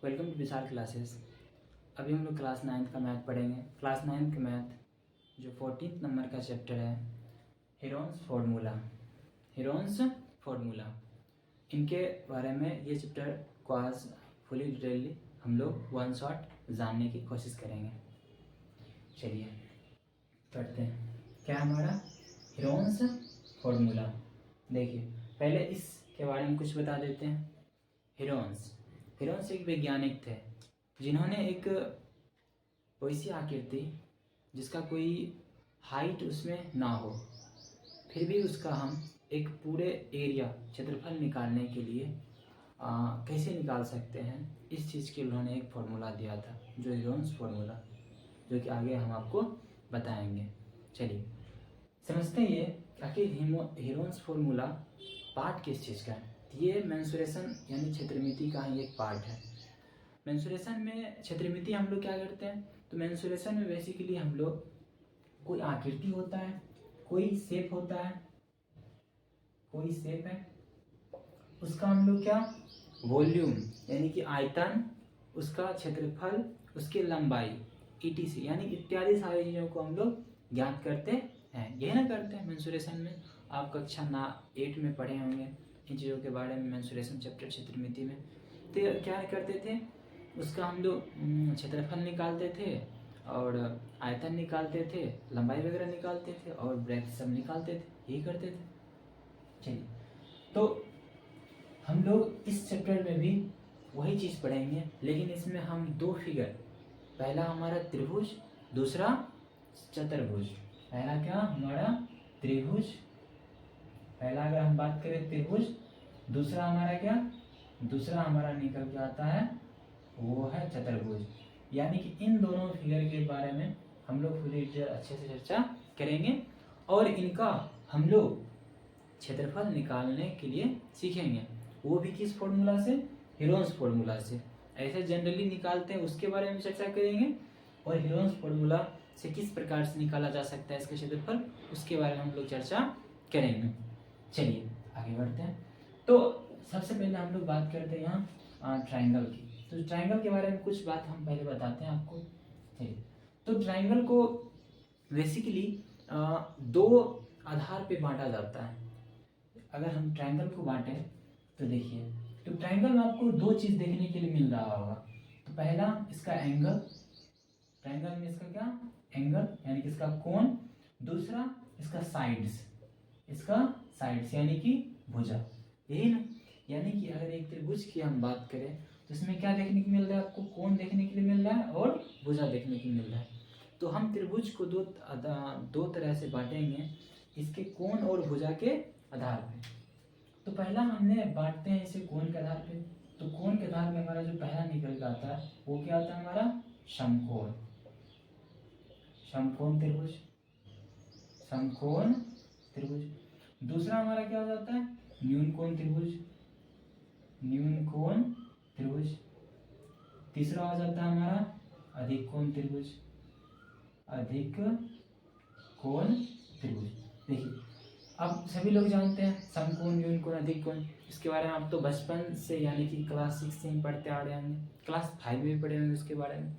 Welcome to Vishal classes. अभी हम लोग क्लास 9th का मैथ पढ़ेंगे। क्लास 9th का मैथ जो 14th नंबर का चैप्टर है हेरोन्स फार्मूला, इनके बारे में ये चैप्टर को आज फुली डिटेलली हम लोग वन शॉट जानने की कोशिश करेंगे। चलिए पढ़ते हैं। क्या हमारा हेरोन्स फार्मूला, देखिए पहले इसके बारे में कुछ बता देते हैं। हेरोन्स एक वैज्ञानिक थे जिन्होंने एक वैसी आकृति जिसका कोई हाइट उसमें ना हो, फिर भी उसका हम एक पूरे एरिया क्षेत्रफल निकालने के लिए कैसे निकाल सकते हैं, इस चीज़ के उन्होंने एक फार्मूला दिया था जो हेरोन्स फार्मूला, जो कि आगे हम आपको बताएंगे। चलिए समझते हैं ये आखिर हेरोन्स फार्मूला पार्ट किस चीज़ का है। ये मेंसुरेशन यानी क्षेत्रमिति का ही एक पार्ट है। मेंसुरेशन में क्षेत्रमिति हम लोग क्या करते हैं, तो मेंसुरेशन में बेसिकली हम लोग कोई आकृति होता है, कोई शेप होता है, कोई शेप है, उसका हम लोग क्या वॉल्यूम यानी कि आयतन, उसका क्षेत्रफल, उसकी लंबाई ETC यानी इत्यादि सारी चीज़ों को हम लोग ज्ञात करते हैं। यही ना करते हैं मेंसुरेशन में। आप कक्षा 8 में पढ़े होंगे इन चीज़ों के बारे में, मेंसुरेशन चैप्टर क्षेत्रमिति में। तो क्या करते थे, उसका हम लोग क्षेत्रफल निकालते थे और आयतन निकालते थे, लंबाई वगैरह निकालते थे और ब्रेथ सब निकालते थे, यही करते थे। चलिए तो हम लोग इस चैप्टर में भी वही चीज़ पढ़ेंगे, लेकिन इसमें हम दो फिगर, पहला हमारा त्रिभुज, दूसरा चतुर्भुज। पहला क्या हमारा त्रिभुज, पहला अगर हम बात करें त्रिभुज, दूसरा हमारा क्या, दूसरा हमारा निकल के आता है वो है चतुर्भुज। यानी कि इन दोनों फिगर के बारे में हम लोग पूरी अच्छे से चर्चा करेंगे और इनका हम लोग क्षेत्रफल निकालने के लिए सीखेंगे, वो भी किस फॉर्मूला से, हेरोन्स फार्मूला से। ऐसे जनरली निकालते हैं उसके बारे में चर्चा करेंगे और हेरोन्स फार्मूला से किस प्रकार से निकाला जा सकता है इसका क्षेत्रफल, उसके बारे में हम लोग चर्चा करेंगे। चलिए आगे बढ़ते हैं। तो सबसे पहले हम लोग बात करते हैं यहाँ ट्राइंगल की। तो ट्राइंगल के बारे में कुछ बात हम पहले बताते हैं आपको। चलिए तो ट्राइंगल को बेसिकली दो आधार पे बांटा जाता है। अगर हम ट्राइंगल को बांटें तो देखिए, तो ट्राइंगल में आपको दो चीज़ देखने के लिए मिल रहा होगा। तो पहला इसका एंगल, ट्राइंगल में इसका क्या एंगल यानी कि इसका कोण, दूसरा इसका साइड्स, इसका साइड्स यानी कि भुजा, यही ना। यानी कि अगर एक त्रिभुज की हम बात करें तो इसमें क्या देखने को मिल रहा है आपको, कोण देखने के लिए मिल रहा है और भुजा देखने को मिल रहा है। तो हम त्रिभुज को दो तरह से बांटेंगे, इसके कोण और भुजा के आधार पे। तो पहला हमने बांटते हैं इसे कोण के आधार पे। तो कोण के आधार में हमारा जो पहला निकल के आता है वो क्या आता है हमारा समकोण, समकोण त्रिभुज, समकोण त्रिभुज। दूसरा हमारा क्या हो जाता है न्यून कोण त्रिभुज, न्यून कोण त्रिभुज। तीसरा हो जाता है हमारा अधिक कोण त्रिभुज, अधिक कोण त्रिभुज। देखिए अब सभी लोग जानते हैं समकोण, न्यून कोण, अधिक कोण, इसके बारे में आप तो बचपन से यानी कि क्लास 6 से ही पढ़ते आ रहे होंगे, क्लास 5 में भी पढ़े होंगे उसके बारे में।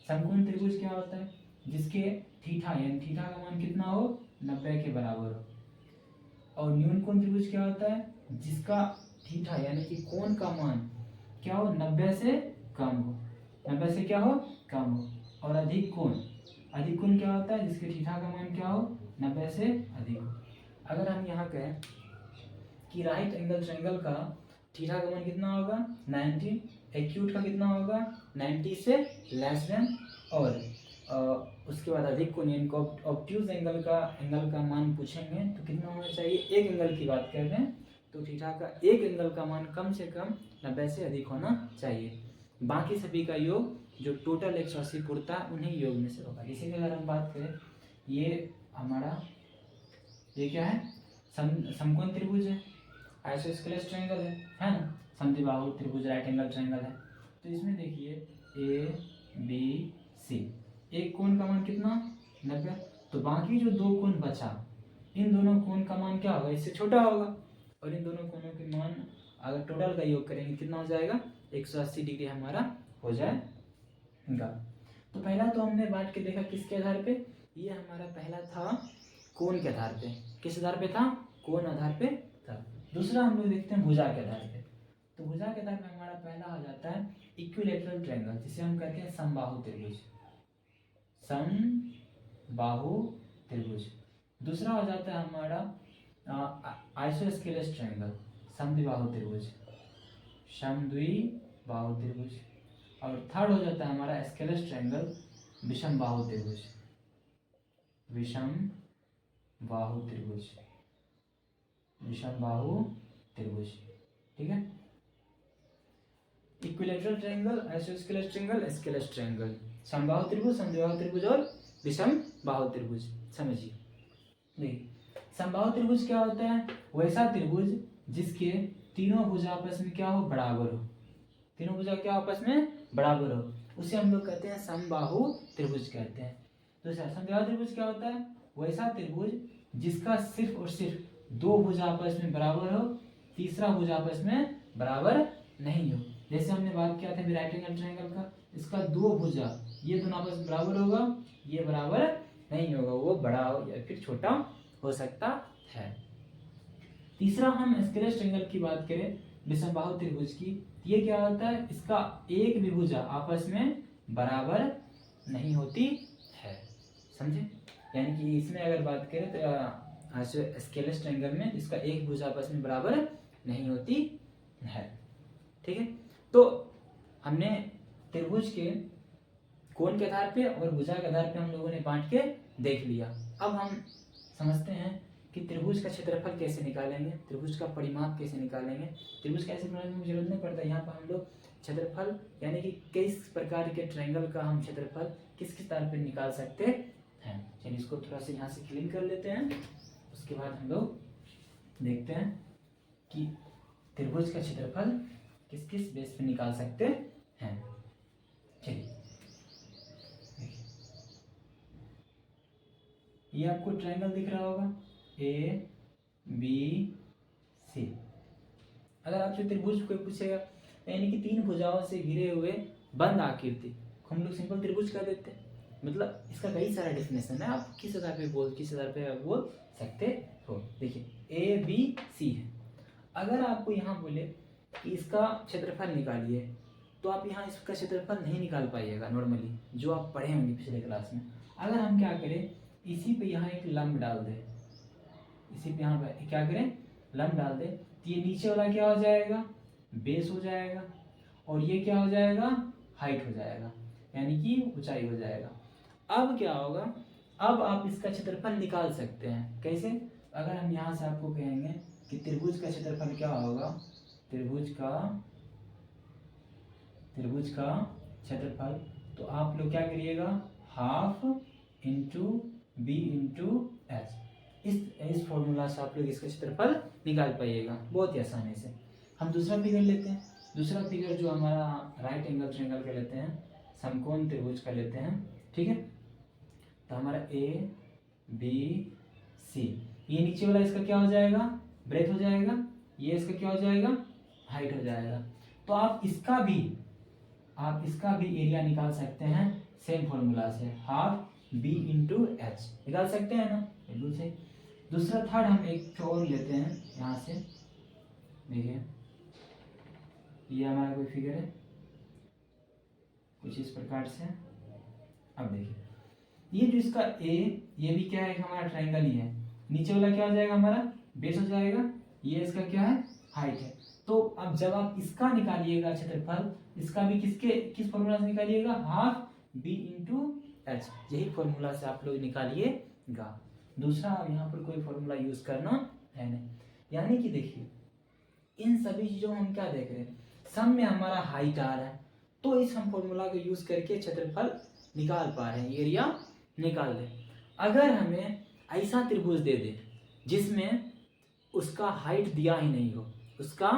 समकोण त्रिभुज क्या होता है, जिसके थीटा यानी थीटा का मान कितना हो 90 के बराबर हो। और न्यून कोण त्रिभुज क्या होता है, जिसका थीटा यानी कि कोण का मान क्या हो 90 से कम हो, 90 से क्या हो कम हो। और अधिक कोण क्या होता है, जिसके थीटा का मान क्या हो 90 से अधिक हो। अगर हम यहाँ कहें कि राइट एंगल ट्रायंगल का थीटा का मान कितना होगा 90, एक्यूट का कितना होगा 90 से लेस देन, और उसके बाद अधिक कोण यानी ऑब्ट्यूज एंगल का मान पूछेंगे तो कितना होना चाहिए, एक एंगल की बात कर रहे हैं तो थीटा का एक एंगल का मान कम से कम 90 से अधिक होना चाहिए। बाकी सभी का योग जो टोटल 180 पुरता उन्हीं योग में से होगा। इसी अगर हम बात करें, ये हमारा ये क्या है समकोण त्रिभुज है, आइसोस्केलेस ट्रायंगल है ना, समद्विबाहु त्रिभुज, राइट एंगल ट्रायंगल है। तो इसमें देखिए ABC, एक कोण का मान कितना 90, तो बाकी जो दो कोण बचा, इन दोनों कोण का मान क्या होगा, इससे छोटा होगा, और इन दोनों कोणों के मान अगर टोटल का योग करेंगे कितना हो जाएगा 180 डिग्री हमारा हो जाएगा। तो पहला तो हमने बांट के देखा किसके आधार पे, ये हमारा पहला था कोण के आधार पे। किस आधार पे था, कोण आधार पे था। दूसरा हम लोग देखते हैं भुजा के आधार पे। तो भुजा के आधार पे हमारा पहला आ जाता है इक्विलैटरल ट्रायंगल, जिसे हम कहते हैं समबाहु त्रिभुज, समबाहु त्रिभुज। दूसरा हो जाता है हमारा आइसोस्केलस ट्रायंगल, समद्विबाहु त्रिभुज, समद्विबाहु त्रिभुज। और थर्ड हो जाता है हमारा स्केलस ट्रायंगल, विषमबाहु त्रिभुज, विषमबाहु त्रिभुज, विषमबाहु त्रिभुज। ठीक है, equilateral triangle, isosceles triangle, scalene triangle, समबाहु त्रिभुज, समद्विबाहु त्रिभुज और विषमबाहु त्रिभुज। समझिए, देखिए समबाहु त्रिभुज क्या होता है, वैसा त्रिभुज जिसके तीनों भुजा आपस में क्या हो, बराबर हो। तीनों भुजा क्या आपस में बराबर हो, उसे हम लोग कहते हैं समबाहु त्रिभुज कहते हैं। तो समद्विबाहु त्रिभुज क्या होता है, वैसा त्रिभुज जिसका सिर्फ और सिर्फ दो भुजा आपस में बराबर हो, तीसरा भुजा आपस में बराबर नहीं हो। जैसे हमने बात किया था राइट एंगल ट्रायंगल का, इसका दो भुजा ये दोनों आपस में बराबर होगा, ये बराबर नहीं होगा, वो बड़ा या फिर छोटा हो सकता है। तीसरा हम स्केलस ट्रायंगल की बात करें, विषमबाहु त्रिभुज की, ये क्या होता है, इसका एक भी भुजा आपस में बराबर नहीं होती है। समझे, यानी कि इसमें अगर बात करें तो स्केलस ट्रायंगल में इसका एक भुजा आपस में बराबर नहीं होती है। ठीक है, तो हमने त्रिभुज के कोण के आधार पे और भुजा के आधार पे हम लोगों ने बांट के देख लिया। अब हम समझते हैं कि त्रिभुज का क्षेत्रफल कैसे निकालेंगे, त्रिभुज का परिमाप कैसे निकालेंगे। त्रिभुज कैसे बनाने की जरूरत नहीं पड़ता, यहाँ पर हम लोग क्षेत्रफल यानी कि किस प्रकार के ट्रायंगल का हम क्षेत्रफल किस किस आधार पर निकाल सकते हैं। चलिए इसको थोड़ा सा यहाँ से क्लीन कर लेते हैं, उसके बाद हम लोग देखते हैं कि त्रिभुज का क्षेत्रफल किस किस बेस पे निकाल सकते हैं। चलिए, ये आपको ट्रायंगल दिख रहा होगा ए बी सी। अगर आपसे त्रिभुज कोई पूछेगा यानी कि तीन भुजाओं से घिरे हुए बंद आकृति, हम लोग सिंपल त्रिभुज कर देते हैं। मतलब इसका कई सारा डेफिनेशन है, आप किस आधार पे बोल सकते हो। देखिए ए बी सी है, अगर आपको यहाँ बोले कि इसका क्षेत्रफल निकालिए, तो आप यहाँ इसका क्षेत्रफल नहीं निकाल पाइएगा नॉर्मली, जो आप पढ़े होंगे पिछले क्लास में। अगर हम क्या करें, इसी पे यहाँ एक लंब डाल दें, इसी पे यहाँ पे क्या करें, लंब डाल दें, तो ये नीचे वाला क्या हो जाएगा, बेस हो जाएगा, और ये क्या हो जाएगा, हाइट हो जाएगा, यानी कि ऊंचाई हो जाएगा। अब क्या होगा, अब आप इसका क्षेत्रफल निकाल सकते हैं। कैसे, अगर हम यहाँ से आपको कहेंगे कि त्रिभुज का क्षेत्रफल क्या होगा, त्रिभुज का क्षेत्रफल, तो आप लोग क्या करिएगा, half into B into H, इस फॉर्मूला से आप लोग इसका क्षेत्रफल निकाल पाइएगा बहुत ही आसानी से। हम दूसरा फिगर लेते हैं, दूसरा फिगर जो हमारा राइट एंगल ट्रायंगल का लेते हैं, समकोण त्रिभुज का लेते हैं। ठीक है, तो हमारा ए बी सी, ये नीचे वाला इसका क्या हो जाएगा, ब्रेथ हो जाएगा, ये इसका क्या हो जाएगा, हाइट हो जाएगा। तो आप इसका भी एरिया निकाल सकते हैं सेम फॉर्मूला से, हाफ बी इंटू एच निकाल सकते हैं ना, बिल्कुल सही। दूसरा थर्ड हम एक और लेते हैं यहाँ से, देखिए ये हमारा कोई फिगर है कुछ इस प्रकार से। अब देखिए ये जो इसका ए, ये भी क्या है, हमारा ट्रायंगल ही है, नीचे वाला क्या हो जाएगा, हमारा बेस हो जाएगा, ये इसका क्या है, हाइट है। तो अब जब आप इसका निकालिएगा क्षेत्रफल, इसका भी किस फॉर्मूला से निकालिएगा, हाफ बी इंटू एच, यही फॉर्मूला से आप लोग निकालिएगा। दूसरा अब यहाँ पर कोई फॉर्मूला यूज करना है नहीं। यानी कि देखिए इन सभी चीजों में हम क्या देख रहे हैं, सम में हमारा हाइट आ रहा है, तो इस हम फॉर्मूला को यूज करके क्षेत्रफल निकाल पा रहे हैं, एरिया निकाल रहे हैं। अगर हमें ऐसा त्रिभुज दे दे जिसमें उसका हाइट दिया ही नहीं हो, उसका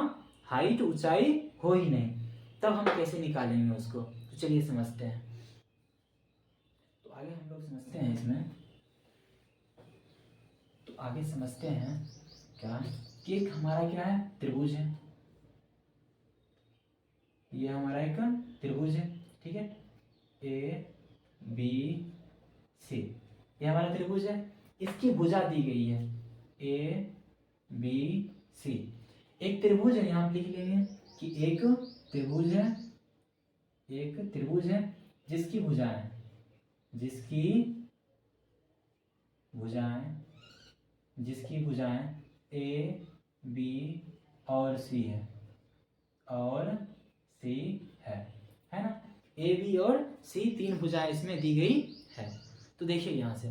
हाइट ऊंचाई हो ही नहीं, तब हम कैसे निकालेंगे उसको, तो चलिए समझते हैं। तो आगे हम लोग समझते हैं इसमें, तो आगे समझते हैं क्या कि एक हमारा क्या है, त्रिभुज है, ये हमारा एक त्रिभुज है, ठीक है, ए बी सी, ये हमारा त्रिभुज है। इसकी भुजा दी गई है ए बी सी। एक त्रिभुज है, यहाँ पे लिख लेंगे कि एक त्रिभुज है, एक त्रिभुज है जिसकी भुजाएं, जिसकी भुजाएं, जिसकी भुजाएं ए बी और सी है, और सी है ना। ए बी और सी तीन भुजाएं इसमें दी गई है। तो देखिए यहाँ से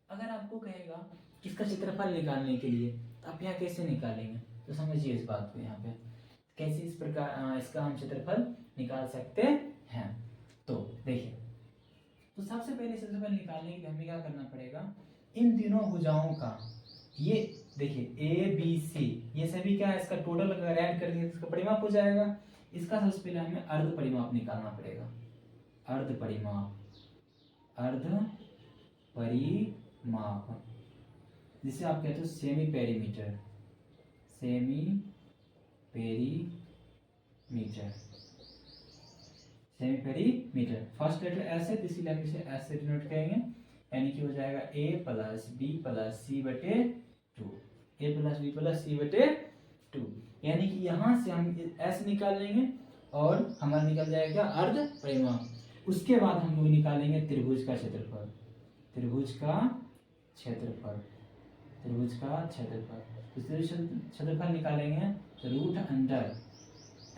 अगर आपको कहेगा इसका क्षेत्रफल निकालने के लिए, तो आप यहाँ कैसे निकालेंगे, तो समझिए इस बात को। यहाँ पे कैसे इस प्रकार इसका हम क्षेत्रफल निकाल सकते हैं। तो देखिए, तो सबसे पहले क्षेत्रफल निकालने के लिए हमें क्या करना पड़ेगा, इन तीनों भुजाओं का, ये देखिए ए बी सी, ये सभी क्या है, इसका टोटल अगर ऐड कर देंगे तो इसका परिमाप हो जाएगा। इसका सबसे पहले हमें अर्ध परिमाप निकालना पड़ेगा। अर्ध परिमाप, अर्ध परिमाप जिसे आप कहते हो semi perimeter, semi perimeter, semi perimeter. First letter S है तो इसीलिए हम इसे एस से डिनोट करेंगे, यानी कि हो जाएगा ए प्लस बी प्लस सी बटे 2, ए प्लस बी प्लस सी बटे 2, यानी कि यहाँ से हम एस निकाल लेंगे और हमारा निकल जाएगा अर्ध परिमाप। उसके बाद हम लोग निकालेंगे त्रिभुज का क्षेत्रफल, त्रिभुज का क्षेत्रफल, त्रिभुज का क्षेत्रफल। तो क्षेत्रफल निकालेंगे तो root under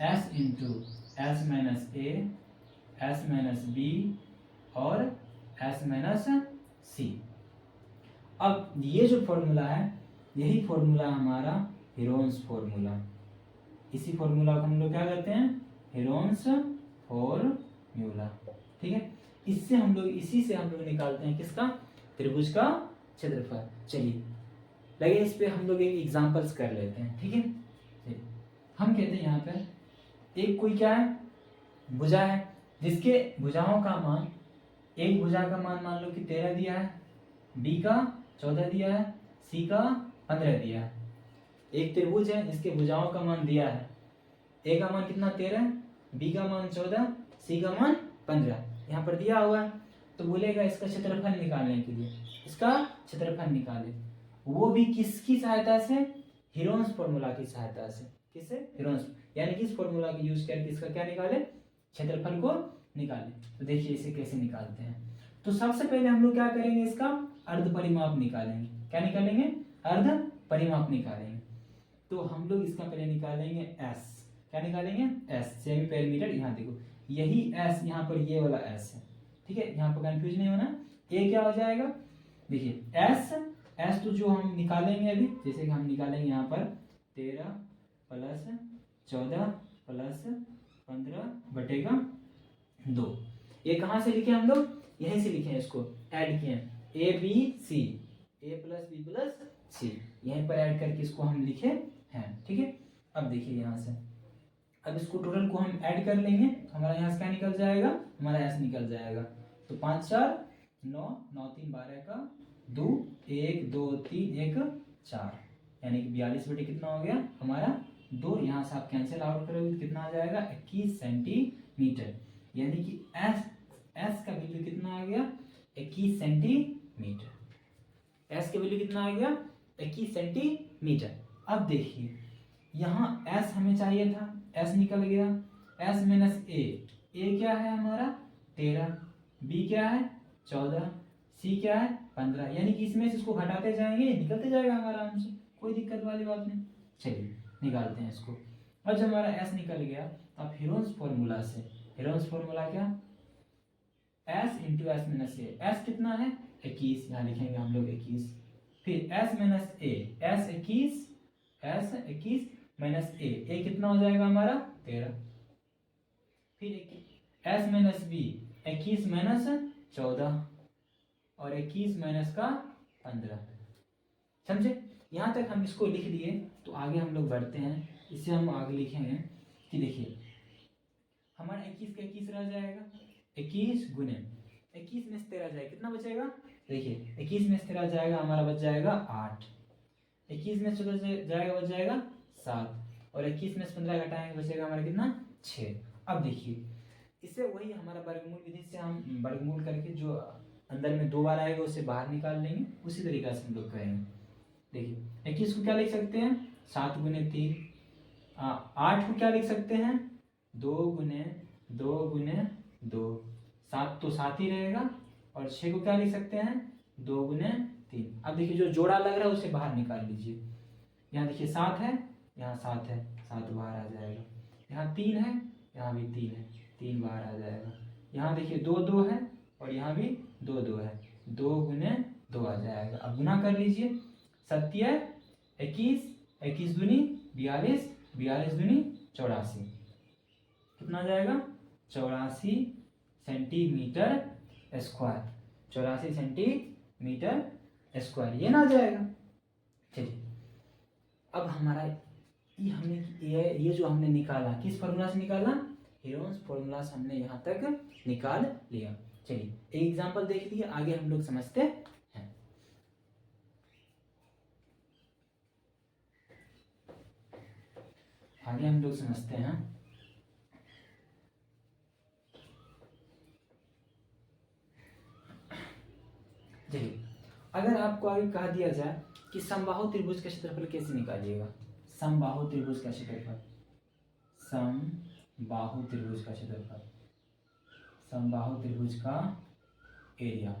s into s minus a, s minus b और एस माइनस सी। अब ये जो फॉर्मूला है, यही फॉर्मूला हमारा हेरोन्स फॉर्मूला। इसी फॉर्मूला को हम लोग क्या कहते हैं, हेरोन्स फॉर्मूला, ठीक है। इससे हम लोग, इसी से हम लोग निकालते हैं किसका, त्रिभुज का क्षेत्रफल। चलिए लगे इस पे हम लोग एक एग्जांपल्स कर लेते हैं, ठीक है। हम कहते हैं यहाँ पर एक कोई क्या है, भुजा है, जिसके भुजाओं का मान, एक भुजा का मान मान लो कि 13 दिया है, बी का 14 दिया है, सी का 15 दिया है। एक त्रिभुज है जिसके भुजाओं का मान दिया है, ए का मान कितना 13, बी का मान 14, सी का मान 15 यहाँ पर दिया हुआ है। तो बोलेगा इसका क्षेत्रफल निकालने के लिए, इसका क्षेत्रफल निकाले, वो भी किसकी सहायता से, हेरोन्स फॉर्मूला की सहायता से। किससे, हेरोन्स, यानी कि इस फॉर्मूला की यूज करके इसका क्या निकाले, क्षेत्रफल को निकाले। तो देखिए इसे कैसे निकालते हैं। तो सबसे पहले हम लोग क्या करेंगे, इसका अर्ध परिमाप निकालेंगे। क्या निकालेंगे, अर्ध परिमाप निकालेंगे। तो हम लोग इसका पहले निकालेंगे एस। क्या निकालेंगे, एस, सेमी पेरीमीटर। यहाँ देखो यही एस, यहाँ पर ये वाला एस है, ठीक है, यहाँ पर कंफ्यूज नहीं होना। ए क्या हो जाएगा, देखिए एस, एस तो जो हम निकालेंगे अभी, जैसे कि हम निकालेंगे यहाँ पर 13 प्लस 14 प्लस 15 बटेगा 2। ये कहाँ से लिखे हम लोग, यहीं से लिखे हैं, इसको ऐड किए a b c, a plus b plus c, यहीं पर ऐड करके इसको हम लिखे हैं, ठीक है। अब देखिए यहाँ से, अब इसको टोटल को हम ऐड कर लेंगे, हमारा यहाँ से क्या निकल जाएगा, हमारा एस निकल जाएगा। तो 5 4 9, 9 3 12 का 2, 1 2 3 1 4, यानी कि 42 बटे कितना हो गया हमारा 2। यहाँ से आप कैंसिल आउट करोगे तो कितना आ जाएगा 21 सेंटीमीटर, यानी कि एस, एस का वैल्यू कितना आ गया 21 सेंटीमीटर। एस का वैल्यू कितना आ गया 21 सेंटीमीटर। अब देखिए यहाँ एस हमें चाहिए था, एस निकल गया, एस माइनस ए, ए क्या है हमारा 13, बी क्या है 14, सी क्या है 15, यानी कि इसमें से इसको घटाते जाएंगे निकलते जाएगा हमारा आंसर, कोई दिक्कत वाली बात नहीं। चलिए निकालते हैं इसको। अब जब हमारा एस निकल गया, अब हेरोन्स फॉर्मूला से, हेरोन्स फॉर्मूला क्या, S into s minus a, S कितना है 21, यहाँ लिखेंगे हम लोग 21, फिर S minus a, S 21, S 21 minus ए, ए कितना हो जाएगा हमारा 13, फिर एस माइनस बी 21 माइनस 14 और 21 माइनस का 15, समझे। यहाँ तक हम इसको लिख लिए, तो आगे हम लोग बढ़ते हैं। इसे हम आगे लिखेंगे कि देखिए हमारा 21 का 21 रह जाएगा, 21 गुने 21 में से 13 जाएगा, कितना बचेगा, देखिए 21 में से 13 जाएगा हमारा बच जाएगा 8, 21 में से 14 जाएगा बच जाएगा 7, और 21 में से 15 घटाएंगे बचेगा हमारा कितना 6। अब देखिए इसे वही हमारा वर्गमूल विधि से हम वर्गमूल करके जो अंदर में 2 बार आएगा उसे बाहर निकाल लेंगे, उसी तरीका से हम लोग करेंगे। देखिए 21 को क्या लिख सकते हैं 7 गुने 3। 8 को क्या लिख सकते हैं 2 गुने 2 गुने 2, 7 तो 7 ही रहेगा। और 6 को क्या लिख सकते हैं 2 गुने 3। अब देखिए जो जोड़ा लग रहा है उसे बाहर निकाल लीजिए। यहाँ देखिए 7 है, यहाँ 7 है, 7 बाहर आ जाएगा। यहाँ 3 है, यहाँ भी 3 है, 3 बाहर आ जाएगा। यहाँ देखिए 2 2 है और यहाँ भी 2 2 है, 2 गुने 2 आ जाएगा। अब गुना कर लीजिए 7 21, 21 दूनी 42, 42 दूनी 84। कितना आ जाएगा 84 सेंटीमीटर स्क्वायर, 84 सेंटीमीटर स्क्वायर ये ना आ जाएगा। चलिए अब हमारा ये जो हमने निकाला किस फॉर्मूला से निकाला, हेरोन्स फॉर्मूला से हमने यहाँ तक निकाल लिया। चलिए एक एग्जांपल देख लिए, आगे हम लोग समझते हैं। आगे हम लोग समझते हैं। चलिए अगर आपको आगे कहा दिया जाए कि समबाहु त्रिभुज का क्षेत्रफल कैसे निकालिएगा, समबाहु त्रिभुज का क्षेत्रफल, समबाहु त्रिभुज का क्षेत्रफल, समबाहु त्रिभुज का एरिया,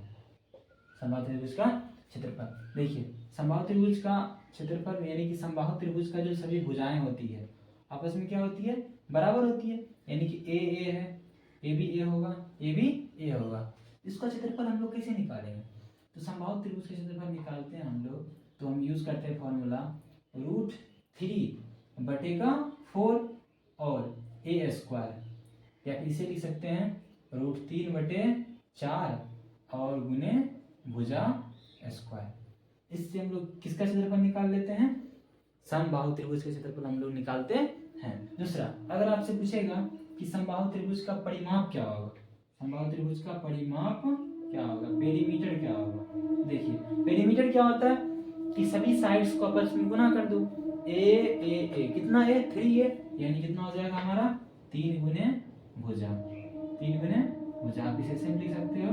समबाहु त्रिभुज का क्षेत्रफल। देखिए समबाहु त्रिभुज का क्षेत्रफल यानी कि समबाहु त्रिभुज का जो सभी भुजाएं होती है आपस में क्या होती है बराबर होती है, यानी कि ए है, ए भी ए होगा, ए भी ए होगा। इसका क्षेत्रफल हम लोग कैसे निकालेंगे, तो समबाहु त्रिभुज का क्षेत्रफल निकालते हैं हम लोग, तो हम यूज करते हैं फॉर्मूला √3 बटेगा 4 और ए स्क्वायर, या इसे लिख सकते हैं √3 बटे 4 और गुने भुजा स्क्वायर। इससे हम लोग किसका क्षेत्रफल निकाल लेते हैं, समबाहु त्रिभुज का क्षेत्रफल हम लोग निकालते हैं। दूसरा अगर आपसे पूछेगा कि समबाहु त्रिभुज का परिमाप क्या होगा, समबाहु त्रिभुज का परिमाप क्या होगा, पेरीमीटर क्या होगा। देखिए पेरीमीटर क्या होता है कि सभी साइड्स को आपस में गुना कर दो, ए कितना है 3 यानी कितना हो जाएगा हमारा 3 गुने भुजा, 3 गुने भुजा। आप इसे सेम लिख सकते हो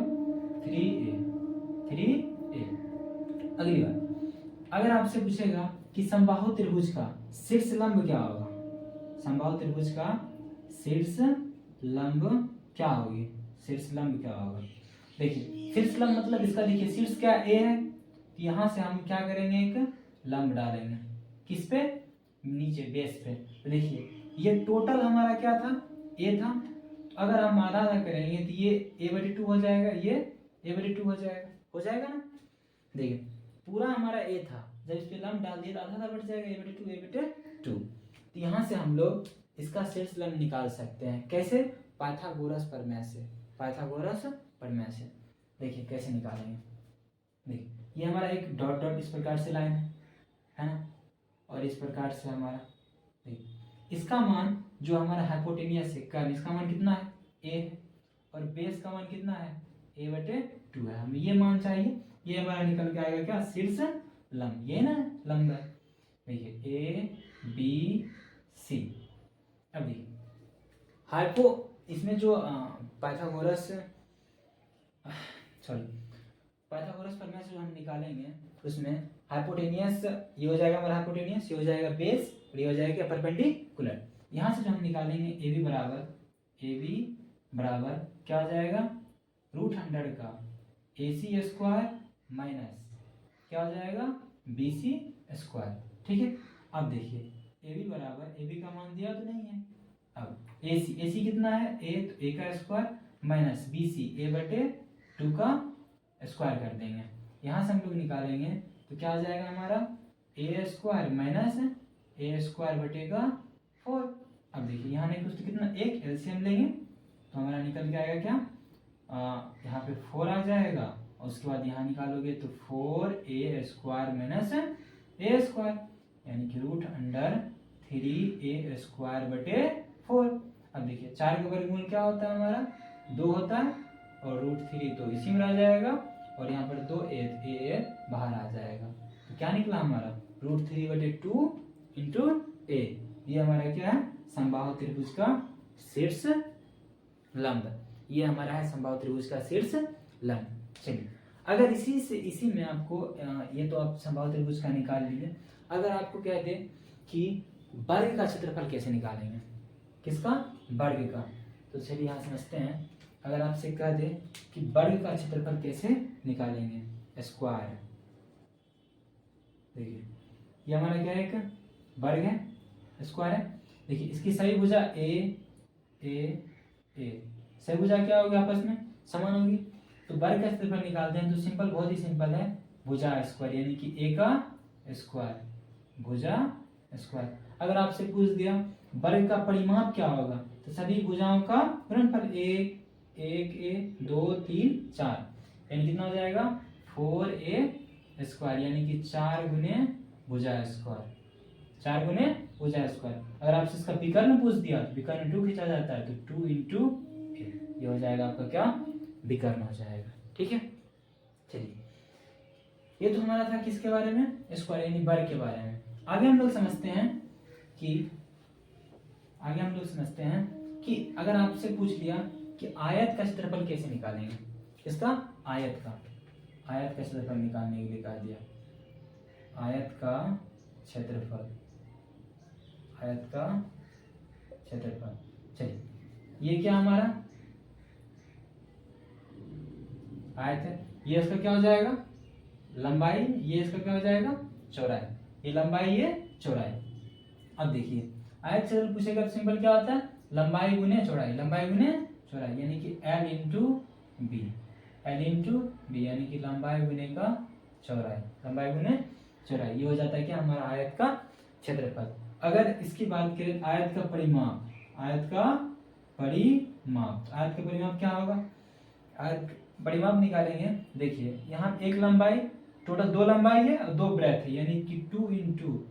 3a। अगली बात अगर आपसे पूछेगा कि समबाहु त्रिभुज का शीर्ष लंब क्या होगा, समबाहु त्रिभुज का शीर्ष लंब क्या होगी, शीर्ष लंब क्या होगा। देखिए शीर्ष लंब मतलब इसका देखिए शीर्ष क्या ए है, तो यहाँ से हम क्या करेंगे एक लंब डालेंगे, किस पे नीचे बेस पे। तो देखिए ये टोटल हमारा क्या था ए था, तो अगर हम आधा आधा करेंगे तो ये a/2 हो जाएगा, ये a/2 हो जाएगा ना। देखिए पूरा हमारा ए था, जब इस पे लंब डाल दिए तो आधा आधा बढ़ जाएगा a/2। तो यहाँ से हम लोग इसका शीर्ष लंब निकाल सकते हैं, कैसे, पाइथागोरस प्रमेय से, पाइथागोरस प्रमेय से। देखिए कैसे निकालेंगे, देखिए ये हमारा एक डॉट डॉट इस प्रकार से लाइन है ना, और इस प्रकार से हमारा देखिए इसका मान जो हमारा हाइपोटेनियस है कर्व, इसका मान कितना है ए है, और बेस का मान कितना है a/2 है। हमें ये मान चाहिए, ये हमारा निकल के आएगा क्या शीर्ष लंब, ये ना लंब है। देखिए ABC। अब देखिए इसमें जो पाइथागोरस प्रमेय से जो हम निकालेंगे उसमें हाइपोटेनियस ये हो जाएगा हमारा हाइपोटेनियस, ये हो जाएगा बेस और ये हो जाएगा परपेंडिकुलर। यहाँ से जो हम निकालेंगे AB बराबर क्या हो जाएगा √100 का AC स्क्वायर माइनस क्या हो जाएगा BC स्क्वायर। ठीक है, अब देखिए AB बराबर AB का मान दिया तो नहीं है, अब AC कितना है a, तो a का स्क्वायर माइनस BC a/2 का स्क्वायर कर देंगे। यहाँ से हम लोग निकालेंगे तो क्या आ जाएगा हमारा a square minus a square बटेगा 4। अब देखिए यहाँ नहीं कुछ तो कितना एक एलसीएम लेंगे तो हमारा निकल के आएगा क्या, यहाँ पे 4 आ जाएगा और उसके बाद यहाँ निकालोगे तो 4a square minus a square यानी कि √3a स्क्वायर बटे 4। अब देखिए 4 का वर्गमूल क्या होता है हमारा 2 होता है और √3 तो इसी में आ जाएगा और यहाँ पर 2a बाहर आ जाएगा, तो क्या निकला हमारा √3/2 × a। ये हमारा क्या है समबाहु त्रिभुज का शीर्ष लंब, ये हमारा है समबाहु त्रिभुज का शीर्ष लंब। चलिए, अगर इसी में आपको ये तो आप समबाहु त्रिभुज का निकाल लीजिए। अगर आपको कह दे कि वर्ग का क्षेत्रफल कैसे निकालेंगे, किसका, वर्ग का, तो चलिए यहाँ समझते हैं। अगर आपसे कह दे कि वर्ग का क्षेत्रफल कैसे निकालेंगे, स्क्वायर, देखिए ये हमारा क्या है, एक वर्ग है, स्क्वायर है। देखिए इसकी सही भुजा ए सही भुजा क्या होगी, आपस में समान होगी। तो वर्ग का क्षेत्रफल निकालते हैं तो सिंपल, बहुत ही सिंपल है, भुजा स्क्वायर, यानी कि ए का स्क्वायर, भुजा स्क्वायर। अगर आपसे पूछ दिया वर्ग का परिमाप क्या होगा, तो सभी भुजाओं का गुणनफल, एक ए 2 3 4, यानी कितना हो जाएगा 4a स्क्वायर, यानी कि 4 गुने भुजा स्क्वायर, 4 गुने भुजा स्क्वायर। अगर आपसे इसका विकर्ण पूछ दिया तो विकर्ण 2 खींचा जाता है, तो 2 इंटू ये हो जाएगा आपका क्या, विकर्ण हो जाएगा। ठीक है, चलिए ये तो हमारा था किसके बारे में, स्क्वायर यानी वर्ग के बारे में। आगे हम लोग समझते हैं कि अगर आपसे पूछ लिया कि आयत का क्षेत्रफल कैसे निकालेंगे, इसका आयत का क्षेत्रफल निकालने के लिए कहा दिया, आयत का क्षेत्रफल। चलिए ये क्या हमारा आयत है, ये इसका क्या हो जाएगा, लंबाई, ये इसका क्या हो जाएगा, चौड़ाई, ये लंबाई ये चौड़ाई। अब देखिए आयत क्षेत्रफल पूछेगा तो सिंपल क्या होता है, लंबाई गुने चौड़ाई, यानी कि L इंटू बी, यानी कि लंबाई गुने का चौड़ाई, ये हो जाता है कि हमारा आयत का क्षेत्रफल। अगर इसकी बात करें आयत का परिमाप क्या होगा, आयत परिमाप निकालेंगे। देखिए यहाँ एक लंबाई, टोटल 2 लंबाई है और 2 ब्रेथ है, यानी कि 2 इंटू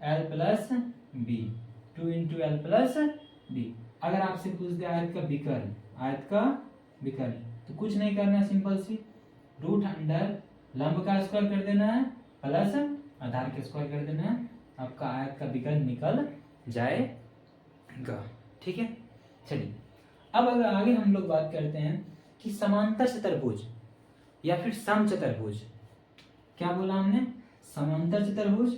एल प्लस बी। अगर आपसे पूछ दिया आयत का विकर्ण, तो कुछ नहीं करना है, सिंपल सी रूट अंडर लंब का स्क्वायर कर देना है प्लस आधार का स्क्वायर कर देना है, आपका आयत का विकर्ण निकल जाएगा। ठीक है, चलिए अब अगर आगे हम लोग बात करते हैं कि समांतर चतुर्भुज या फिर समचतुर्भुज, क्या बोला हमने, समांतर चतुर्भुज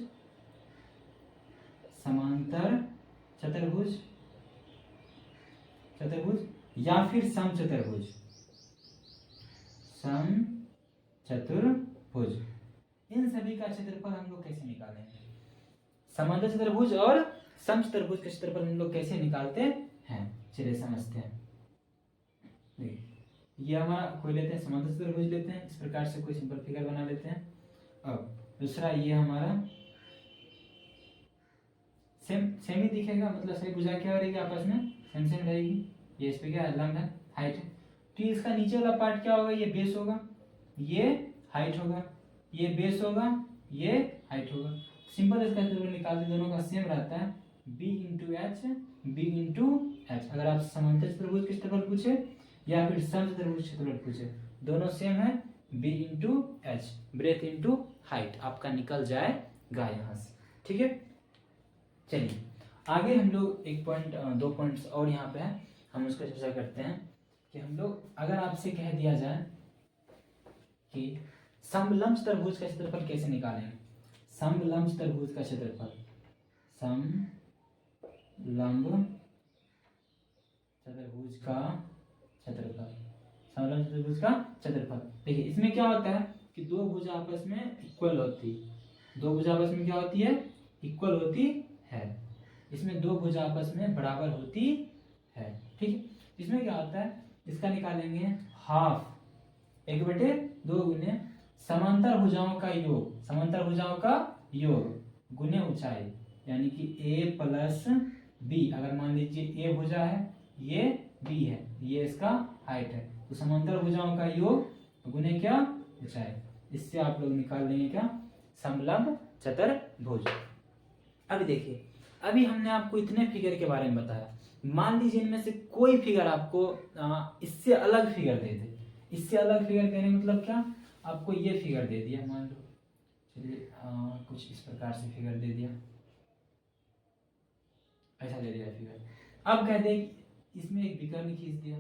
या फिर समचतुर्भुज, इन सभी का क्षेत्रफल हम लोग कैसे निकालेंगे, समांतर चतुर्भुज और समचतुर्भुज का क्षेत्रफल हम लोग कैसे निकालते हैं, चलिए समझते हैं। ये हमारा कोई लेते हैं, समांतर चतुर्भुज लेते हैं, इस प्रकार से कोई सिंपल फिगर बना लेते हैं। अब दूसरा ये हमारा सेम ही दिखेगा, मतलब सही भुजा क्या रहेगी, आपस में सेम रहेगी। ये इस पे क्या लंब है, हाइट है, तो इसका नीचे वाला पार्ट क्या होगा, ये बेस होगा, ये हाइट होगा, ये बेस होगा, ये हाइट होगा। सिंपल इसका क्षेत्रफल निकालते, दोनों का सेम रहता है, b इंटू एच। अगर आप समांतर चतुर्भुज का क्षेत्रफल पूछे या फिर समचतुर्भुज क्षेत्रफल पूछे, दोनों सेम है, b into H, breath into height, आपका निकल जाएगा यहाँ से। ठीक है, चलिए आगे हम लोग 2 पॉइंट्स और यहाँ पे है, हम उसका चर्चा करते हैं कि हम लोग अगर आपसे कह दिया जाए कि समलंब चतुर्भुज का क्षेत्रफल कैसे निकालेंगे, समलंब चतुर्भुज का क्षेत्रफल, देखिए इसमें क्या होता है कि दो भुजा आपस में इक्वल होती है, इसमें दो भुजा आपस में बराबर होती है। ठीक है, इसमें क्या होता है, इसका निकालेंगे हाफ 1/2 गुने समांतर भुजाओं का योग गुने ऊंचाई, यानी कि a प्लस बी। अगर मान लीजिए a भुजा है, ये b है, ये इसका हाइट है, तो समांतर भुजाओं का योग गुने क्या, ऊंचाई। इससे आप लोग निकाल लेंगे क्या, समलंब चतुर्भुज। अभी देखिए, अभी हमने आपको इतने फिगर के बारे में बताया, मान लीजिए इनमें से कोई फिगर आपको इससे अलग फिगर दे दे। इससे अलग फिगर देने मतलब क्या, आपको ये फिगर दे दिया, मान लो, चलिए कुछ इस प्रकार से फिगर दे दिया, ऐसा दे दिया फिगर। अब कहते हैं इसमें एक विकर्ण खींच दिया।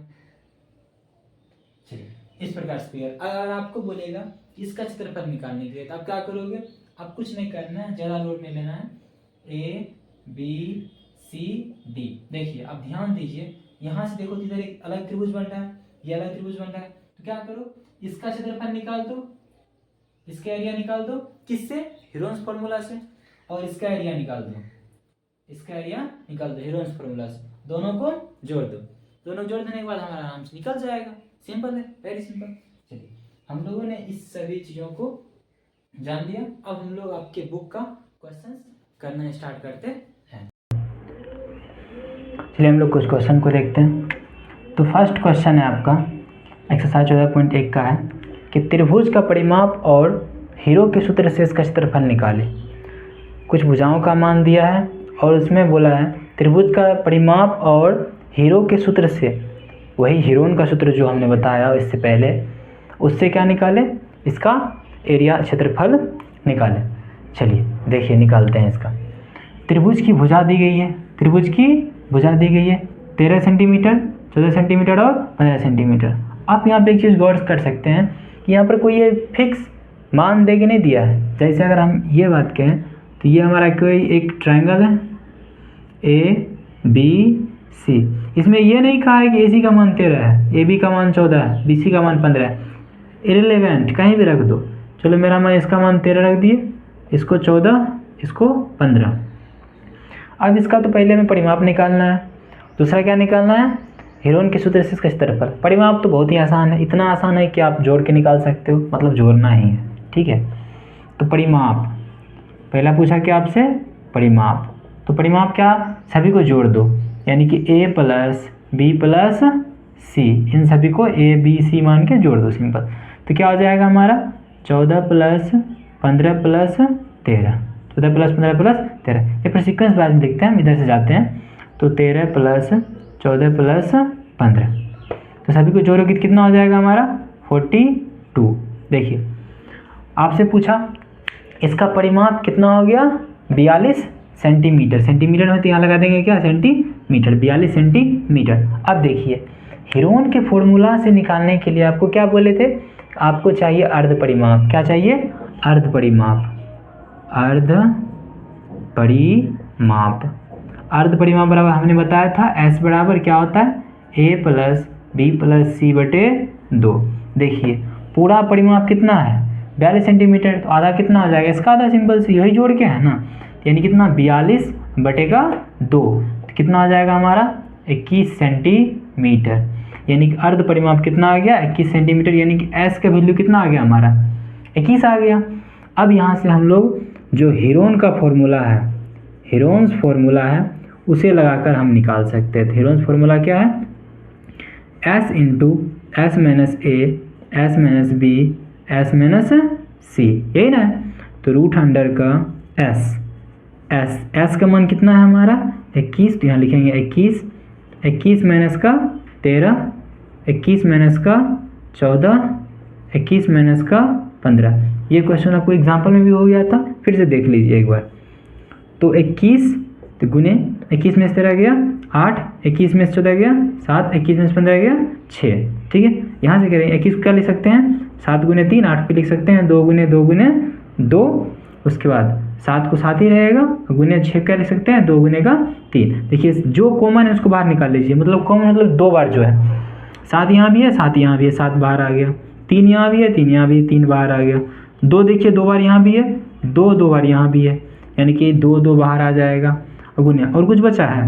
चलिए इस प्रकार से फिगर, अगर आपको बोलेगा इसका क्षेत्रफल निकालने के लिए तो आप क्या करोगे, आप कुछ नहीं करना है, ज़्यादा लोड नहीं लेना है, ए बी सी डी। देखिए अब ध्यान दीजिए, यहाँ से देखो इधर एक अलग त्रिभुज बन रहा है, ये अलग त्रिभुज बन रहा है, तो क्या करो इसका क्षेत्रफल निकाल दो, इसका एरिया निकाल दो, किससे, हीरोन्स फॉर्मूला से, और इसका एरिया निकाल दो, इसका एरिया निकाल दो हीरोन्स फॉर्मूला से, दोनों को जोड़ दो, दोनों जोड़ देने के बाद हमारा आराम से निकल जाएगा। सिंपल है, वेरी सिंपल। चलिए हम लोगों ने इस सभी चीज़ों को जान लिया, अब हम लोग आपके बुक का क्वेश्चंस करना स्टार्ट करते हैं। चलिए हम लोग कुछ क्वेश्चन को देखते हैं। तो फर्स्ट क्वेश्चन है आपका एक्सरसाइज 14.1 का है कि त्रिभुज का परिमाप और हीरो के सूत्र से इसका क्षेत्रफल निकाले। कुछ भुजाओं का मान दिया है और उसमें बोला है त्रिभुज का परिमाप और हीरो के सूत्र से, वही हीरोन का सूत्र जो हमने बताया इससे पहले, उससे क्या निकाले, इसका एरिया क्षेत्रफल निकाले। चलिए देखिए निकालते हैं इसका। त्रिभुज की भुजा दी गई है, त्रिभुज की भुजा दी गई है 13 सेंटीमीटर, 14 सेंटीमीटर और 15 सेंटीमीटर। आप यहाँ पे एक चीज़ गौर कर सकते हैं कि यहाँ पर कोई ये फिक्स मान दे के नहीं दिया है। जैसे अगर हम ये बात कहें तो ये हमारा कोई एक ट्रायंगल है ए बी सी, इसमें ये नहीं कहा है कि ए सी का मान 13 है, ए बी का मान 14 है, बी सी का मान 15 है, इररिलेवेंट कहीं भी रख दो। चलो मेरा मान इसका मान 13 रख दिए, इसको 14, इसको 15। अब इसका तो पहले हमें परिमाप निकालना है, दूसरा क्या निकालना है, हीरोन के सूत्र से इसका क्षेत्रफल। परिमाप तो बहुत ही आसान है, इतना आसान है कि आप जोड़ के निकाल सकते हो, मतलब जोड़ना ही है, ठीक है। तो परिमाप पहला पूछा क्या आपसे, परिमाप, तो परिमाप क्या, सभी को जोड़ दो, यानी कि a प्लस बी प्लस सी, इन सभी को a b c मान के जोड़ दो, सिंपल। तो क्या हो जाएगा हमारा 14 प्लस 15 प्लस 13, 14 प्लस 15 प्लस 13। ये फिर सीक्वेंस वाइज लिखते हैं, हम इधर से जाते हैं। तो 13 प्लस 14 प्लस 15, तो सभी को जोड़ोगे कितना हो जाएगा हमारा 42। देखिए आपसे पूछा इसका परिमाप कितना हो गया 42 सेंटीमीटर, सेंटीमीटर में तो यहाँ लगा देंगे क्या सेंटीमीटर, 42 सेंटीमीटर। अब देखिए हीरोन के फॉर्मूला से निकालने के लिए आपको क्या बोले थे, आपको चाहिए अर्ध परिमाप। क्या चाहिए, अर्ध परिमाप, अर्ध परिमाप। अर्ध परिमाप बराबर हमने बताया था S बराबर क्या होता है a प्लस बी प्लस सी बटे 2। देखिए पूरा परिमाप कितना है 42 सेंटीमीटर, तो आधा कितना हो जाएगा, इसका आधा सिंपल से यही जोड़ के है ना, यानी कितना 42 बटे का 2, तो कितना आ जाएगा हमारा 21 सेंटीमीटर। यानी कि अर्ध परिमाप कितना आ गया 21 सेंटीमीटर, यानी कि S का वैल्यू कितना आ गया हमारा 21 आ गया। अब यहाँ से हम लोग जो हीरोन का फॉर्मूला है, हीरोन्स फॉर्मूला है, उसे लगाकर हम निकाल सकते हैं। तो हीरोन्स फॉर्मूला क्या है, S into s minus a s minus b s minus c, यही ना। तो रूट अंडर का एस का मान कितना है हमारा 21, तो यहाँ लिखेंगे 21 माइनस का 13, 21 माइनस का 14, 21 माइनस का 15। ये क्वेश्चन आपको एग्जाम्पल में भी हो गया था, फिर से देख लीजिए एक बार। तो 21 तो गुने 21 में से 13 गया 8, 21 में से 14 गया 7, 21 में से 15 गया 6, ठीक है। यहाँ से करेंगे 21 क्या लिख सकते हैं 7 गुने 3 8 पे लिख सकते हैं, 2 गुने 2 गुने 2, उसके बाद 7 को 7 ही रहेगा, गुने 6 क्या लिख सकते हैं 2 गुने का 3। देखिए जो कॉमन है उसको बाहर निकाल लीजिए, मतलब कॉमन मतलब 2 बार जो है, 7 यहाँ भी है 7 यहाँ भी है, 7 बाहर आ गया, 3 यहाँ भी है 3 यहाँ भी है, 3 बाहर आ गया, 2 देखिए 2 बार यहाँ भी है, 2 बार यहाँ भी है, यानी कि 2 बाहर आ जाएगा। गुना और कुछ बचा है,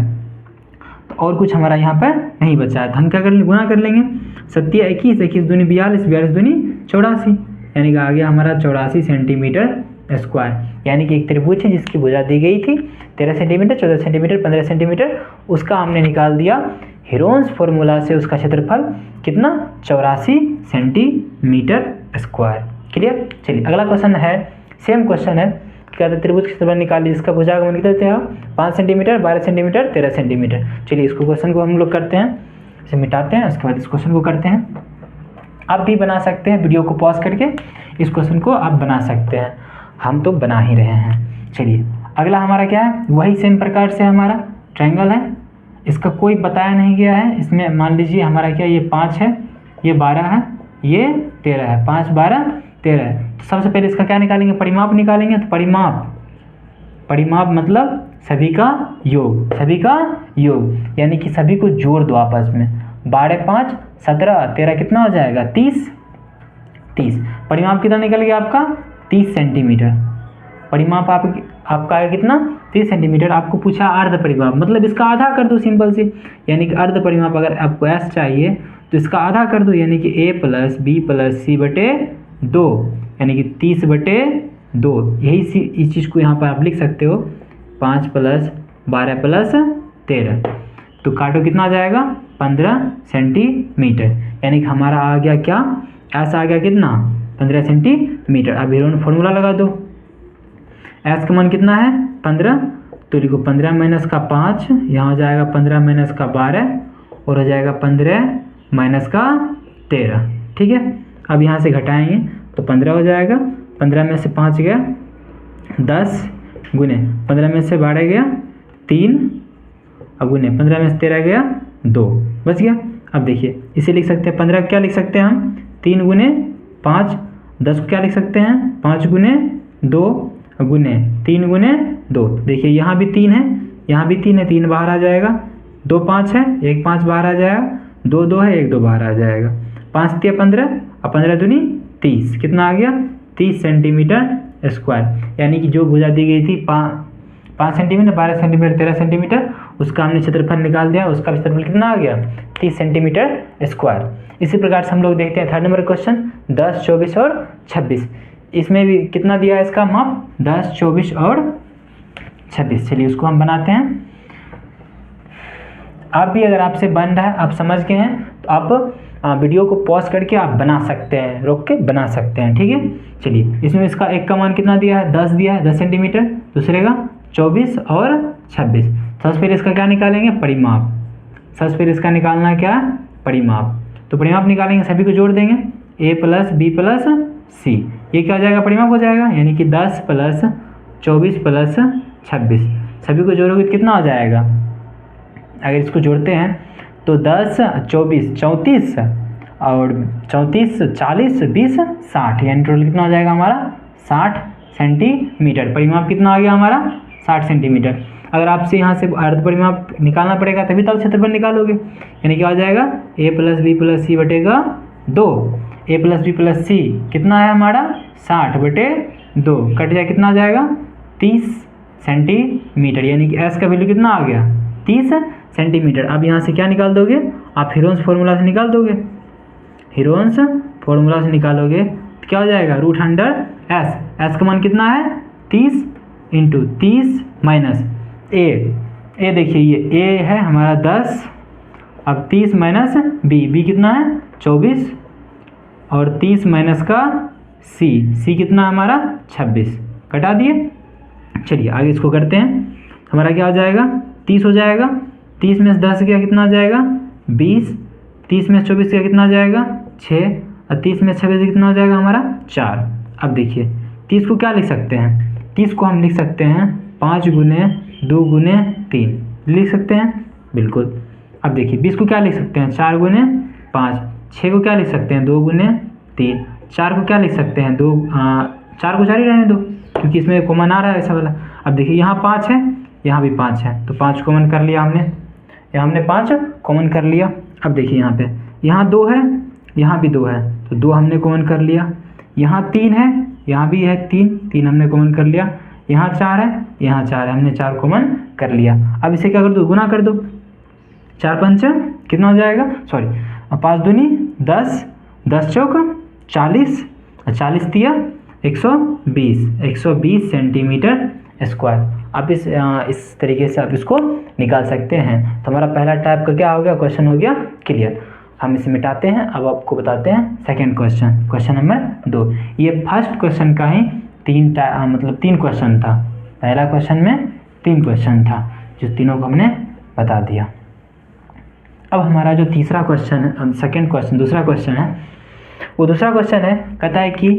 और कुछ हमारा यहाँ पर नहीं बचा है, तो हम क्या कर लेंगे गुना कर लेंगे। 7 21, 21 दूनी 42, 42 दूनी 84, यानी कि आ गया हमारा 84 सेंटीमीटर स्क्वायर। यानी कि एक त्रिभुज है जिसकी भुजा दी गई थी 13 सेंटीमीटर, 14 सेंटीमीटर, 15 सेंटीमीटर, उसका हमने निकाल दिया हीरोन्स फॉर्मूला से, उसका क्षेत्रफल कितना 84 सेंटीमीटर स्क्वायर। क्लियर। चलिए अगला क्वेश्चन है, सेम क्वेश्चन है, क्या था त्रिभुज क्षेत्रफल निकालिए, इसका भुजा का मान कितना थे 5 सेंटीमीटर, 12 सेंटीमीटर, 13 सेंटीमीटर। चलिए इसको क्वेश्चन को हम लोग करते हैं, इसे मिटाते हैं, उसके बाद इस क्वेश्चन को करते हैं। आप भी बना सकते हैं, वीडियो को पॉज करके इस क्वेश्चन को आप बना सकते हैं, हम तो बना ही रहे हैं। चलिए अगला हमारा क्या है, वही सेम प्रकार से हमारा ट्रायंगल है, इसका कोई बताया नहीं गया है। इसमें मान लीजिए हमारा क्या, ये 5 है, ये 12 है, ये 13 है, 5 12 13 है। तो सबसे पहले इसका क्या निकालेंगे, परिमाप निकालेंगे। तो परिमाप मतलब सभी का योग, सभी का योग, यानी कि सभी को जोड़ दो आपस में। 12 5 17 13 कितना हो जाएगा, 30। परिमाप कितना निकल गया आपका, 30 सेंटीमीटर। परिमाप आपका आएगा कितना, 30 सेंटीमीटर। आपको पूछा अर्ध परिमाप, मतलब इसका आधा कर दो, सिंपल सी। यानी कि अर्ध परिमाप अगर आपको S चाहिए तो इसका आधा कर दो, यानी कि A + B + C बटे 2, यानी कि 30/2। यही इस चीज़ को यहाँ पर आप लिख सकते हो, 5 + 12 + 13। तो काटो कितना आ जाएगा, 15 सेंटीमीटर। यानी कि हमारा आ गया क्या, S आ गया कितना, 15 सेंटीमीटर। अब हेरोन फॉर्मूला लगा दो। S का मान कितना है, 15। तो लिखो 15 - 5, यहाँ हो जाएगा 15 - 12 और हो जाएगा 15 - 13। ठीक है। अब यहाँ से घटाएंगे तो 15 हो जाएगा। 15 में से 5 गया 10, गुने 15 में से 12 गया 3, अब गुने 15 में से 13 गया 2, बच गया। अब देखिए इसे लिख सकते हैं, 15 क्या लिख सकते हैं हम, 3 गुने 5। 10 को क्या लिख सकते हैं, 5 गुने 2 गुने 3 गुने 2। देखिए यहाँ भी 3 है, यहाँ भी 3 है, 3 बाहर आ जाएगा। 2 5 है, 1 5 बाहर आ जाएगा। 2 2 है, 1 2 बाहर आ जाएगा। 5 3 15 और 15 दूनी 30, कितना आ गया, 30 सेंटीमीटर स्क्वायर। यानी कि जो भुजा दी गई थी 5 सेंटीमीटर, 12 सेंटीमीटर, 13 सेंटीमीटर, उसका हमने क्षेत्रफल निकाल दिया। उसका क्षेत्रफल कितना आ गया, 30 सेंटीमीटर स्क्वायर। इसी प्रकार से हम लोग देखते हैं 3rd नंबर क्वेश्चन, 10 24 और 26। इसमें भी कितना दिया है इसका माप, 10 24 और 26। चलिए उसको हम बनाते हैं। आप भी अगर आपसे बन रहा है, आप समझ गए हैं, तो आप वीडियो को पॉज करके आप बना सकते हैं, रोक के बना सकते हैं। ठीक है। चलिए इसमें इसका एक का मान कितना दिया है, 10 दिया है, 10 सेंटीमीटर। दूसरे का 24 और 26। सबसे पहले इसका क्या निकालेंगे, परिमाप। सबसे पहले इसका निकालना क्या, परिमाप। तो परिमाप निकालेंगे, सभी को जोड़ देंगे, A + B + C। ये क्या हो जाएगा, परिमाप हो जाएगा। यानी कि 10 + 24 + 26, सभी को जोड़ोगे तो कितना हो जाएगा। अगर इसको जोड़ते हैं तो 10 24 34 और 34 40 20 60, यानी टोटल कितना हो जाएगा हमारा, 60 सेंटीमीटर। परिमाप कितना आ गया हमारा, 60 सेंटीमीटर। अगर आपसे यहाँ से अर्ध परिमाप निकालना पड़ेगा तभी तो आप क्षेत्रफल निकालोगे। यानी क्या हो जाएगा, A + B + C बटेगा 2। A + B + C कितना है हमारा, 60/2। कट जाए कितना आ जाएगा, 30 सेंटीमीटर। यानी कि S का वैल्यू कितना आ गया, 30 सेंटीमीटर। अब यहाँ से क्या निकाल दोगे आप, हीरोन्स फार्मूला से निकाल दोगे। हीरोन्स फार्मूला से निकालोगे तो क्या हो जाएगा, √100 S का मान कितना है, 30 × 30 माइनस A देखिए ये A है हमारा 10, अब 30 माइनस B कितना है 24, और 30 माइनस का C कितना हमारा 26, कटा दिए। चलिए आगे इसको करते हैं। हमारा क्या हो जाएगा, 30 हो जाएगा। 30 में से 10 गया कितना आ जाएगा, 20। 30 में से 24 गया कितना आ जाएगा, 6। और 30 में से 26 कितना हो जाएगा हमारा, 4। अब देखिए 30 को क्या लिख सकते हैं, 30 को हम लिख सकते हैं 5 गुने 2 गुने 3 लिख सकते हैं, बिल्कुल। अब देखिए 20 को क्या लिख सकते हैं, 4 गुने 5। 6 को क्या लिख सकते हैं, 2 गुने 3। 4 को क्या लिख सकते हैं, 4 को 4 ही रहने दो, क्योंकि इसमें कॉमन आ रहा है ऐसा वाला। अब देखिए यहाँ 5 है, यहाँ भी 5 है, तो 5 कॉमन कर लिया हमने, यहाँ हमने 5 कॉमन कर लिया। अब देखिए यहाँ पे, यहाँ 2 है, यहाँ भी 2 है, तो 2 हमने कॉमन कर लिया। यहाँ 3 है, यहाँ भी है 3 हमने कॉमन कर लिया। यहाँ 4 है, यहाँ 4 है, हमने 4 कॉमन कर लिया। अब इसे क्या कर दो, गुना कर दो। 4 5 कितना हो जाएगा, सॉरी 5 दूनी 10, 10 चौक 40, 40 तिया 120 सेंटीमीटर स्क्वायर। आप इस तरीके से आप इसको निकाल सकते हैं। तो हमारा पहला टाइप का क्या हो गया, क्वेश्चन हो गया क्लियर। हम इसे मिटाते हैं। अब आपको बताते हैं सेकंड क्वेश्चन, क्वेश्चन नंबर 2। ये फर्स्ट क्वेश्चन का ही 3 क्वेश्चन था। पहला क्वेश्चन में 3 क्वेश्चन था, जो तीनों को हमने बता दिया। अब हमारा जो तीसरा क्वेश्चन है, सेकंड क्वेश्चन, दूसरा क्वेश्चन है, वो दूसरा क्वेश्चन है, कहता है कि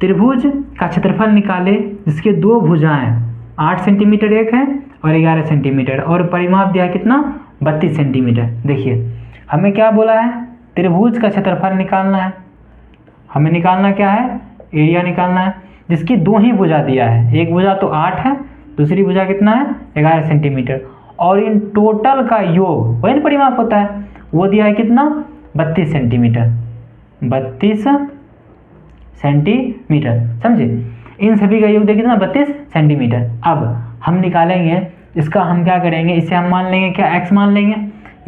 त्रिभुज का क्षेत्रफल निकाले जिसके 2 भुजाएं 8 सेंटीमीटर एक है और 11 सेंटीमीटर, और परिमाप दिया कितना 32 सेंटीमीटर। देखिए हमें क्या बोला है, त्रिभुज का क्षेत्रफल निकालना है। हमें निकालना क्या है, एरिया निकालना है, जिसकी 2 ही भुजा दिया है। एक भुजा तो 8 है, दूसरी भुजा कितना है 11 सेंटीमीटर, और इन टोटल का योग वही परिमाप होता है, वो दिया है कितना 32 सेंटीमीटर। 32 सेंटीमीटर, समझे। इन सभी का योग देखिए कितना 32 सेंटीमीटर। अब हम निकालेंगे इसका, हम क्या करेंगे, इसे हम मान लेंगे क्या, x मान लेंगे,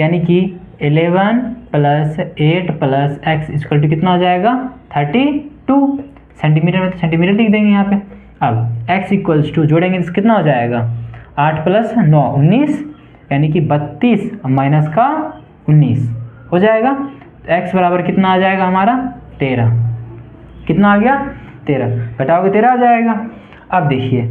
यानी कि 11 + 8 + x इक्वल टू कितना हो जाएगा 32 सेंटीमीटर में, तो सेंटीमीटर लिख देंगे यहाँ पे। अब x इक्वल्स टू जोड़ेंगे तो कितना हो जाएगा 8 + 9 19, यानी कि 32 माइनस का 19 हो जाएगा। तो x बराबर कितना आ जाएगा हमारा 13। कितना आ गया 13, घटाओगे 13 आ जाएगा। अब देखिए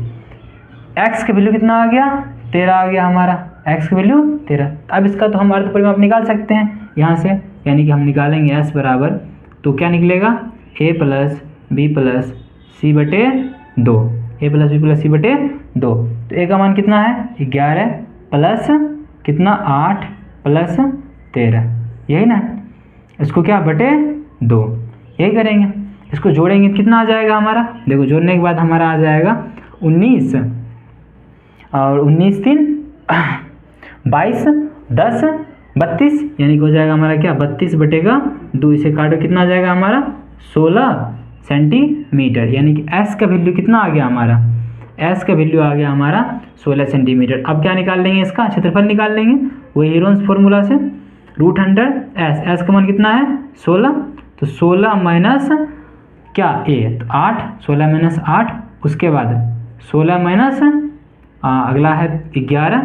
x का वैल्यू कितना आ गया 13 आ गया हमारा, x की वैल्यू 13। अब इसका तो हम अर्ध परिमाप निकाल सकते हैं यहाँ से, यानी कि हम निकालेंगे s बराबर, तो क्या निकलेगा a + b + c बटे 2, a + b + c बटे 2। तो a का मान कितना है 11 प्लस कितना 8 + 13, यही ना, इसको क्या बटे 2, यही करेंगे। इसको जोड़ेंगे कितना आ जाएगा हमारा, देखो जोड़ने के बाद हमारा आ जाएगा 19 और 19 3 22 10 32, यानी कि हो जाएगा हमारा क्या 32 बटे का 2, इसे काटो कितना आ जाएगा हमारा 16 सेंटीमीटर, यानी कि s का वैल्यू कितना आ गया हमारा, s का वैल्यू आ गया हमारा 16 सेंटीमीटर। अब क्या निकाल लेंगे, इसका क्षेत्रफल निकाल लेंगे वही हीरोन्स फॉर्मूला से, √100 s का मान कितना है 16, तो 16 माइनस क्या a, तो 8, 16 माइनस 8, उसके बाद 16 माइनस अगला है 11,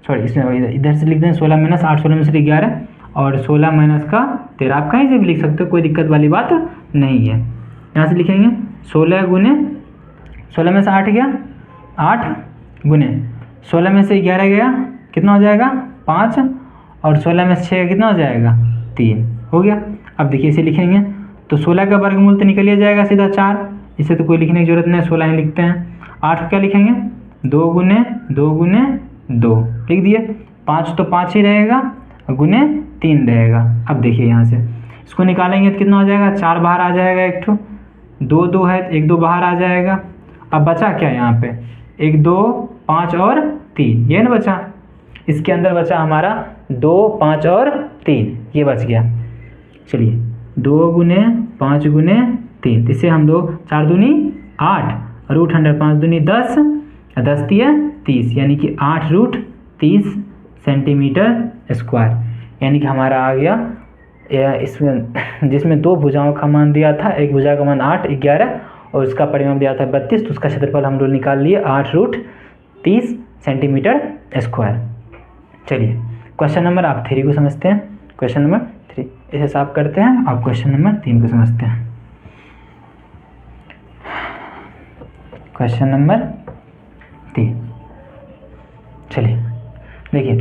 सॉरी इसमें इधर से लिख दें 16 माइनस 8, 16 में से 11 और 16 माइनस का 13, आप कहीं से भी लिख सकते हो, कोई दिक्कत वाली बात नहीं है। यहाँ से लिखेंगे 16 गुने 16 में से 8 गया 8 गुने 16 में से 11 गया कितना हो जाएगा 5, और 16 में से 6 कितना हो जाएगा 3, हो गया। अब देखिए इसे लिखेंगे तो 16 का वर्गमूल तो निकल जाएगा सीधा 4, इसे तो कोई लिखने की जरूरत नहीं, 16 ही लिखते हैं। 8 को क्या लिखेंगे 2 गुने 2 गुने 2 लिख दिए, 5 तो 5 ही रहेगा, गुने 3 रहेगा। अब देखिए यहाँ से इसको निकालेंगे तो कितना हो जाएगा 4 बाहर आ जाएगा, एक ठो 2 2 है, 1 2 बाहर आ जाएगा। अब बचा क्या यहाँ पे 1 2 5 और 3, ये ना बचा, इसके अंदर बचा हमारा 2 5 और 3, ये बच गया। चलिए 2 गुने 5 गुने 3, इसे हम लोग 4 दूनी 8, √100 5 दूनी 10, 10 दिया 30, यानी कि 8 √30 सेंटीमीटर स्क्वायर, यानी कि हमारा आ गया इसमें, जिसमें 2 भुजाओं का मान दिया था, एक भुजा का मान 8 11 और उसका परिमाप दिया था 32, तो उसका क्षेत्रफल हम लोग निकाल लिए 8 √30 सेंटीमीटर स्क्वायर। चलिए क्वेश्चन नंबर आप 3 को समझते हैं, क्वेश्चन नंबर 3 इसे साफ करते हैं, अब क्वेश्चन नंबर 3 को समझते हैं। क्वेश्चन नंबर 3, चलिए देखिए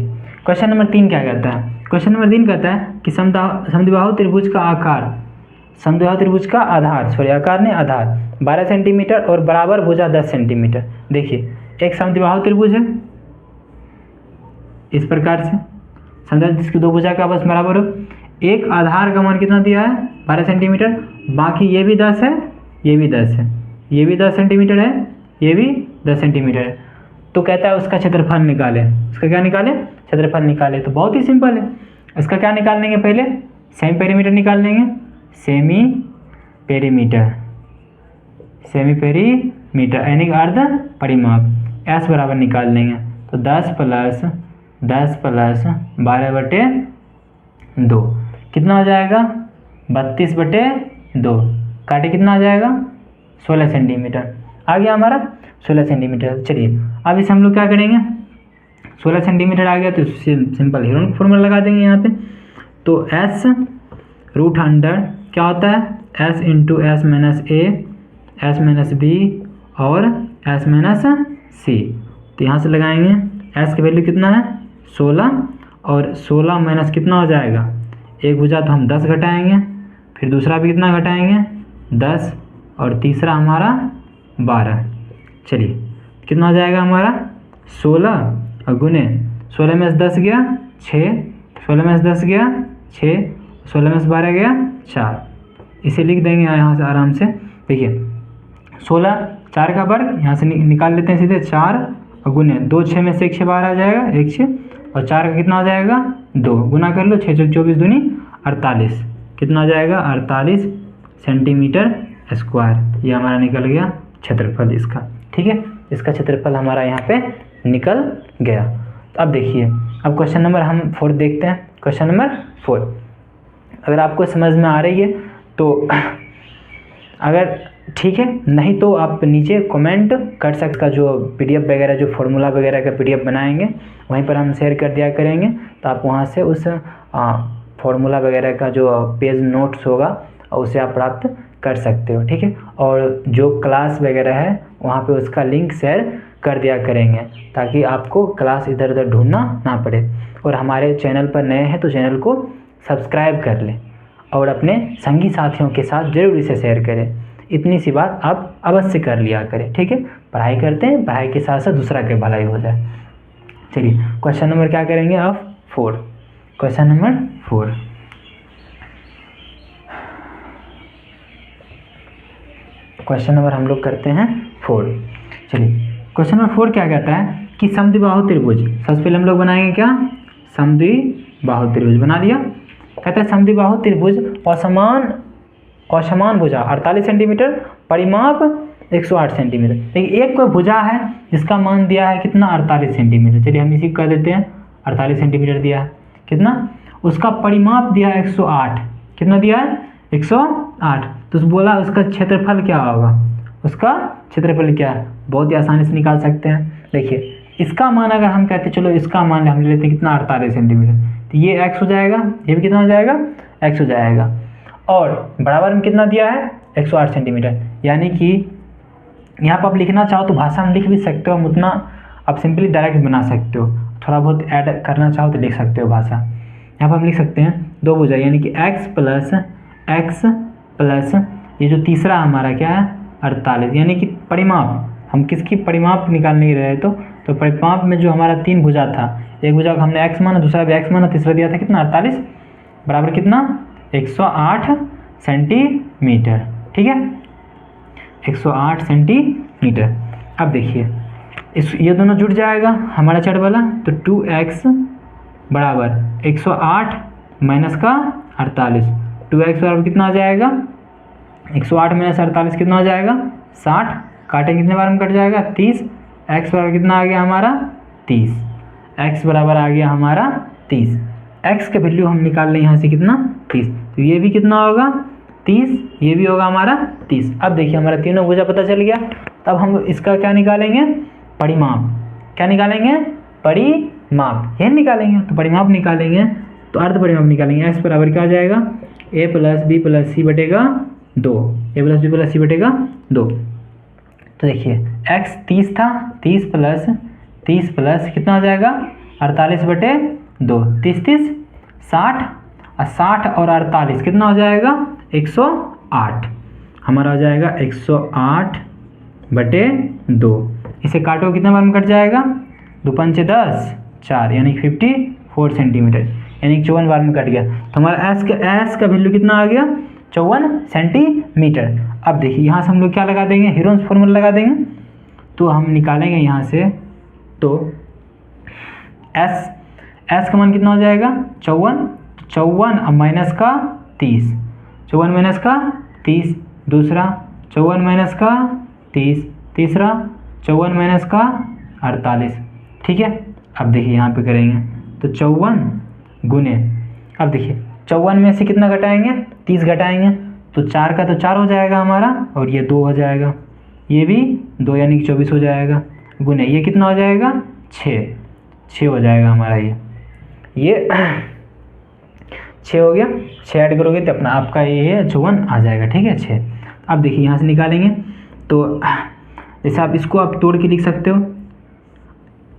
क्वेश्चन नंबर 3 क्या कहता है। क्वेश्चन नंबर 3 कहता है कि समद्विबाहु त्रिभुज का आकार, समद्विबाहु त्रिभुज का आधार, सॉरी आकार नहीं आधार 12 सेंटीमीटर और बराबर भुजा 10 सेंटीमीटर। देखिए एक समद्विबाहु त्रिभुज है इस प्रकार से, समझा, जिसकी 2 भुजा के आपस में बराबर हो, एक आधार का मान कितना दिया है 12 सेंटीमीटर, बाकी ये भी 10 है, ये भी 10 है, ये भी 10 सेंटीमीटर है, ये भी 10 सेंटीमीटर है। तो कहता है उसका क्षेत्रफल निकाले, उसका क्या निकाले क्षेत्रफल निकाले। तो बहुत ही सिंपल है, इसका क्या निकाल लेंगे, पहले सेमी पेरीमीटर निकाल लेंगे, सेमी पेरीमीटर, सेमी पेरीमीटर यानी कि अर्ध परिमाप, s बराबर निकाल लेंगे, तो 10 + 12 बटे 2 कितना हो जाएगा 32 बटे 2, काटे कितना आ जाएगा 16 सेंटीमीटर, आ गया हमारा 16 सेंटीमीटर। चलिए अब इसे हम लोग क्या करेंगे, 16 सेंटीमीटर आ गया तो सिंपल हीरोन फॉर्मूला लगा देंगे यहाँ पे। तो s √100 क्या होता है s × s - a, s - b और s - c, तो यहाँ से लगाएंगे s की वैल्यू कितना है 16, और 16 माइनस कितना हो जाएगा, एक भुजा तो हम 10 घटाएंगे, फिर दूसरा भी कितना घटाएंगे 10, और तीसरा हमारा 12। चलिए कितना हो जाएगा हमारा 16 और गुने 16 में से 10 गया 6, 16 में से 10 गया 6, 16 में से 12 गया 4, इसे लिख देंगे यहाँ से आराम से। देखिए 16 4 का वर्ग यहाँ से निकाल लेते हैं सीधे 4 और गुने 2 6 में से 1 6 बाहर आ जाएगा 1 6 और 4 का कितना हो जाएगा 2, गुना कर लो 6 6 24 दूनी 48, कितना आ जाएगा 48 सेंटीमीटर स्क्वायर। ये हमारा निकल गया क्षेत्रफल इसका। ठीक है, इसका क्षेत्रफल हमारा यहाँ पे निकल गया। तो अब देखिए, अब क्वेश्चन नंबर हम 4 देखते हैं। क्वेश्चन नंबर 4 अगर आपको समझ में आ रही है तो अगर ठीक है, नहीं तो आप नीचे कमेंट कर सकते का जो PDF वगैरह जो फॉर्मूला वगैरह का PDF बनाएंगे वहीं पर हम शेयर कर दिया करेंगे, तो आप वहाँ से उस फॉर्मूला वगैरह का जो पेज नोट्स होगा उसे आप प्राप्त कर सकते हो। ठीक है, और जो क्लास वगैरह है वहाँ पे उसका लिंक शेयर कर दिया करेंगे ताकि आपको क्लास इधर उधर ढूंढना ना पड़े। और हमारे चैनल पर नए हैं तो चैनल को सब्सक्राइब कर लें और अपने संगी साथियों के साथ जरूर इसे शेयर करें। इतनी सी बात आप अवश्य कर लिया करें। ठीक है, पढ़ाई करते हैं, पढ़ाई के साथ साथ दूसरा के भलाई हो जाए। चलिए क्वेश्चन नंबर क्या करेंगे अब 4। क्वेश्चन नंबर 4 क्वेश्चन नंबर हम लोग करते हैं 4। चलिए क्वेश्चन नंबर 4 क्या कहता है कि समद्विबाहु त्रिभुज, सबसे पहले हम लोग बनाएंगे क्या, समद्विबाहु त्रिभुज बना लिया। कहता है समद्विबाहु त्रिभुज असमान भुजा 48 सेंटीमीटर, परिमाप 108 सेंटीमीटर। देखिए एक कोई भुजा है जिसका मान दिया है कितना 48 सेंटीमीटर। चलिए हम इसी को कह देते हैं 48 सेंटीमीटर दिया है, कितना उसका परिमाप दिया है 108, कितना दिया है 108। तो बोला उसका क्षेत्रफल क्या होगा, उसका क्षेत्रफल क्या है, बहुत ही आसानी से निकाल सकते हैं। देखिए इसका मान अगर हम कहते चलो इसका मान हम ले लेते हैं कितना 48 सेंटीमीटर, तो ये x हो जाएगा, ये भी कितना हो जाएगा x हो जाएगा, और बराबर में कितना दिया है 108 सेंटीमीटर। यानी कि यहाँ पर आप लिखना चाहो तो भाषा में लिख भी सकते हो, उतना आप सिंपली डायरेक्ट बना सकते हो, थोड़ा बहुत ऐड करना चाहो तो लिख सकते हो भाषा। यहाँ पर हम लिख सकते हैं 2 भुजा यानी कि x प्लस ये जो तीसरा हमारा क्या है 48, यानी कि परिमाप, हम किसकी परिमाप निकाल नहीं रहे तो परिमाप में जो हमारा 3 भुजा था, एक भुजा को हमने x माना, दूसरा भी x माना, तीसरा दिया था कितना 48, बराबर कितना 108 सेंटीमीटर। ठीक है, 108 सेंटीमीटर। अब देखिए ये दोनों जुड़ जाएगा हमारा चढ़ वाला, तो 2x बराबर 108 माइनस का 48, 2x बराबर कितना आ जाएगा 108 माइनस 48 कितना हो जाएगा 60, काटे कितने बार में कट जाएगा 30, x बराबर कितना आ गया हमारा 30, x बराबर आ गया हमारा 30। x का वैल्यू हम निकाल लें यहाँ से कितना 30, तो ये भी कितना होगा 30, ये भी होगा हमारा 30। अब देखिए हमारा तीनों भुजा पता चल गया। तब हम इसका क्या निकालेंगे, परिमाप, क्या निकालेंगे परिमाप, यह निकालेंगे। तो परिमाप निकालेंगे तो अर्ध परिमाप निकालेंगे, x बराबर क्या आ जाएगा a plus b plus c बटेगा 2, a plus b plus c बटेगा 2। तो देखिए x 30 था, 30 प्लस कितना हो जाएगा 48 बटे 2, 30 30 60, और 60 और 48 कितना हो जाएगा 108, हमारा हो जाएगा 108 बटे 2। इसे काटो कितने बार में कट जाएगा 2 पंचे 10 4, यानी 54 सेंटीमीटर, यानी 54 बार में कट गया। तो हमारा s का वैल्यू कितना आ गया 54 सेंटीमीटर। अब देखिए यहाँ से हम लोग क्या लगा देंगे, हीरोन्स फॉर्मूला लगा देंगे। तो हम निकालेंगे यहाँ से, तो s का मान कितना हो जाएगा 54 अब माइनस का 30, 54 माइनस का 30, दूसरा 54 माइनस का 30, तीसरा 54 माइनस का 48। ठीक है, अब देखिए यहाँ पे करेंगे तो 54 गुने, अब देखिए 54 में से कितना घटाएंगे 30 घटाएंगे, तो 4 का तो 4 हो जाएगा हमारा, और ये 2 हो जाएगा, ये भी 2 यानी कि 24 हो जाएगा, गुने ये कितना हो जाएगा 6 हो जाएगा हमारा, ये 6 हो गया। 6 ऐड करोगे तो अपना आपका ये 54 आ जाएगा। ठीक है 6। अब देखिए यहाँ से निकालेंगे तो जैसे आप इसको आप तोड़ के लिख सकते हो,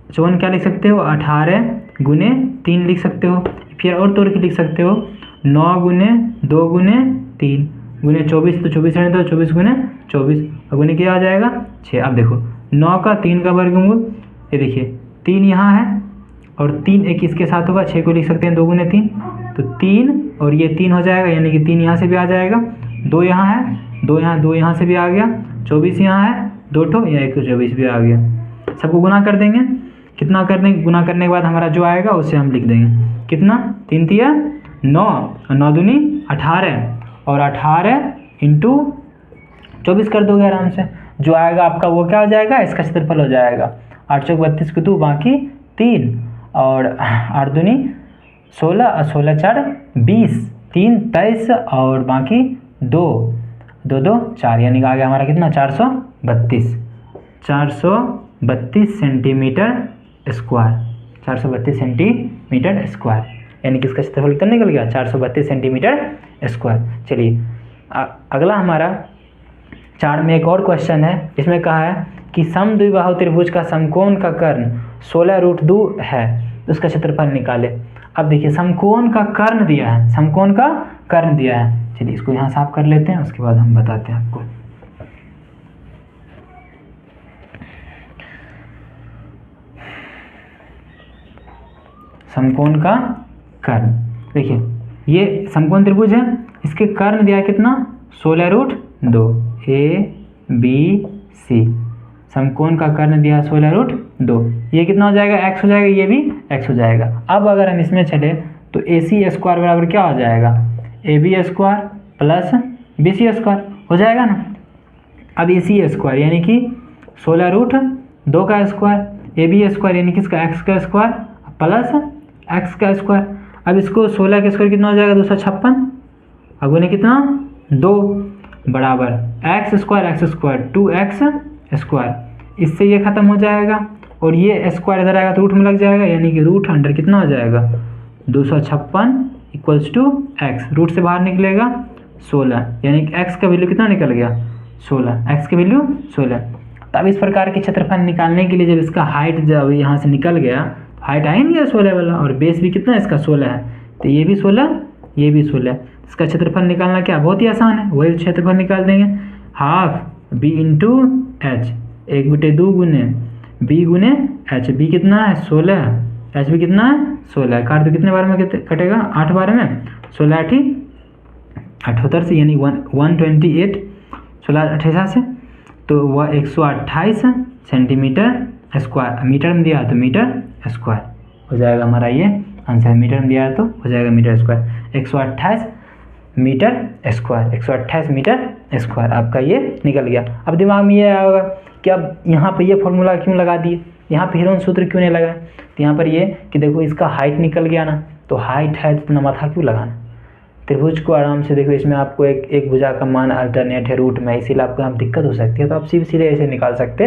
54 क्या लिख सकते हो 18 गुने 3 लिख सकते हो, फिर और तोड़ के लिख सकते हो 9 गुने 2 गुने 3 गुने 24, तो 24 है तो 24 गुने 24, और गुने क्या आ जाएगा 6। अब देखो 9 का 3 का वर्गमूल, ये देखिए 3 यहाँ है और 3 एक इसके साथ होगा, 6 को लिख सकते हैं 2 गुने 3, तो 3 और ये 3 हो जाएगा, यानी कि 3 यहाँ से भी आ जाएगा, 2 यहाँ है, 2 यहाँ, 2 यहाँ से भी आ गया, 24 यहाँ है, 2 ठो या 1 24 भी आ गया। सबको गुना कर देंगे, कितना कर देंगे, गुना करने के बाद हमारा जो आएगा उसे हम लिख देंगे, कितना 3 तिया 9 और 9 दूनी 18 और 18 इंटू 24 कर दोगे आराम से, जो आएगा आपका वो क्या हो जाएगा, इसका क्षेत्रफल हो जाएगा 8 चौक 32 को 2 बाकी 3 और 8 दूनी 16 और 16 4 20, 3 23 और बाकी 2 2 2 4, यानी कि आ गया हमारा कितना 432 सेंटीमीटर स्क्वायर, 432 सेंटीमीटर स्क्वायर, यानी कि इसका क्षेत्रफल कितना निकल गया 432 सेंटीमीटर स्क्वायर। चलिए अगला हमारा 4 में एक और क्वेश्चन है, इसमें कहा है कि समद्विबाहु त्रिभुज का समकोण का कर्ण 16√2 है, उसका क्षेत्रफल निकाले। अब देखिए समकोण का कर्ण दिया है, समकोण का कर्ण दिया है, चलिए इसको यहाँ साफ कर लेते हैं, उसके बाद हम बताते हैं आपको। समकोण का कर्ण, देखिए ये समकोण त्रिभुज है, इसके कर्ण दिया है कितना 16√2, ABC, समकोण का कर्ण दिया 16√2, ये कितना हो जाएगा x हो जाएगा, ये भी x हो जाएगा। अब अगर हम इसमें चले तो AC स्क्वायर बराबर क्या हो जाएगा, AB square plus BC square हो जाएगा ना। अब AC स्क्वायर यानी कि 16√2 का स्क्वायर, AB स्क्वायर यानी कि इसका x का स्क्वायर प्लस x का स्क्वायर। अब इसको 16 का स्क्वायर कितना हो जाएगा 256, अब उन्हें कितना 2 बराबर x स्क्वायर 2x स्क्वायर, इससे ये खत्म हो जाएगा और ये स्क्वायर इधर आएगा तो रूट में लग जाएगा, यानी कि रूट अंडर कितना हो जाएगा 256 इक्वल्स टू x, रूट से बाहर निकलेगा 16, यानी कि x का वैल्यू कितना निकल गया 16, x की वैल्यू 16। तब इस प्रकार के क्षेत्रफल निकालने के लिए जब इसका हाइट जब यहाँ से निकल गया, हाइट आ ही नहीं गया 16 वाला, और बेस भी कितना इसका 16 है, तो ये भी 16 ये भी 16, इसका क्षेत्रफल निकालना क्या बहुत ही आसान है, वही क्षेत्रफल निकाल देंगे, हाफ b इंटू एच, 1/2 गुने b गुने एच, b कितना है 16, एच भी कितना है 16, काट तो कितने बार में कटेगा 8 बार में, 16 8 78 से, यानी 128, 16 28 से, तो वह 128 सेंटीमीटर स्क्वायर, मीटर में दिया तो मीटर स्क्वायर हो जाएगा हमारा ये आंसर, मीटर में दिया है तो हो जाएगा metre square, 128 metre square, 128 metre square आपका ये निकल गया। अब दिमाग में ये आया होगा कि अब यहाँ पे ये फॉर्मूला क्यों लगा दिए, यहाँ पे हीरोन सूत्र क्यों नहीं लगाए, तो यहाँ पर ये कि देखो इसका हाइट निकल गया ना, तो हाइट है तो इतना माथा क्यों लगाना, त्रिभुज को आराम से देखो, इसमें आपको एक भुजा का मान अल्टरनेट है रूट में, इसीलिए आपको यहाँ दिक्कत हो सकती है, तो आप सीधे ऐसे निकाल सकते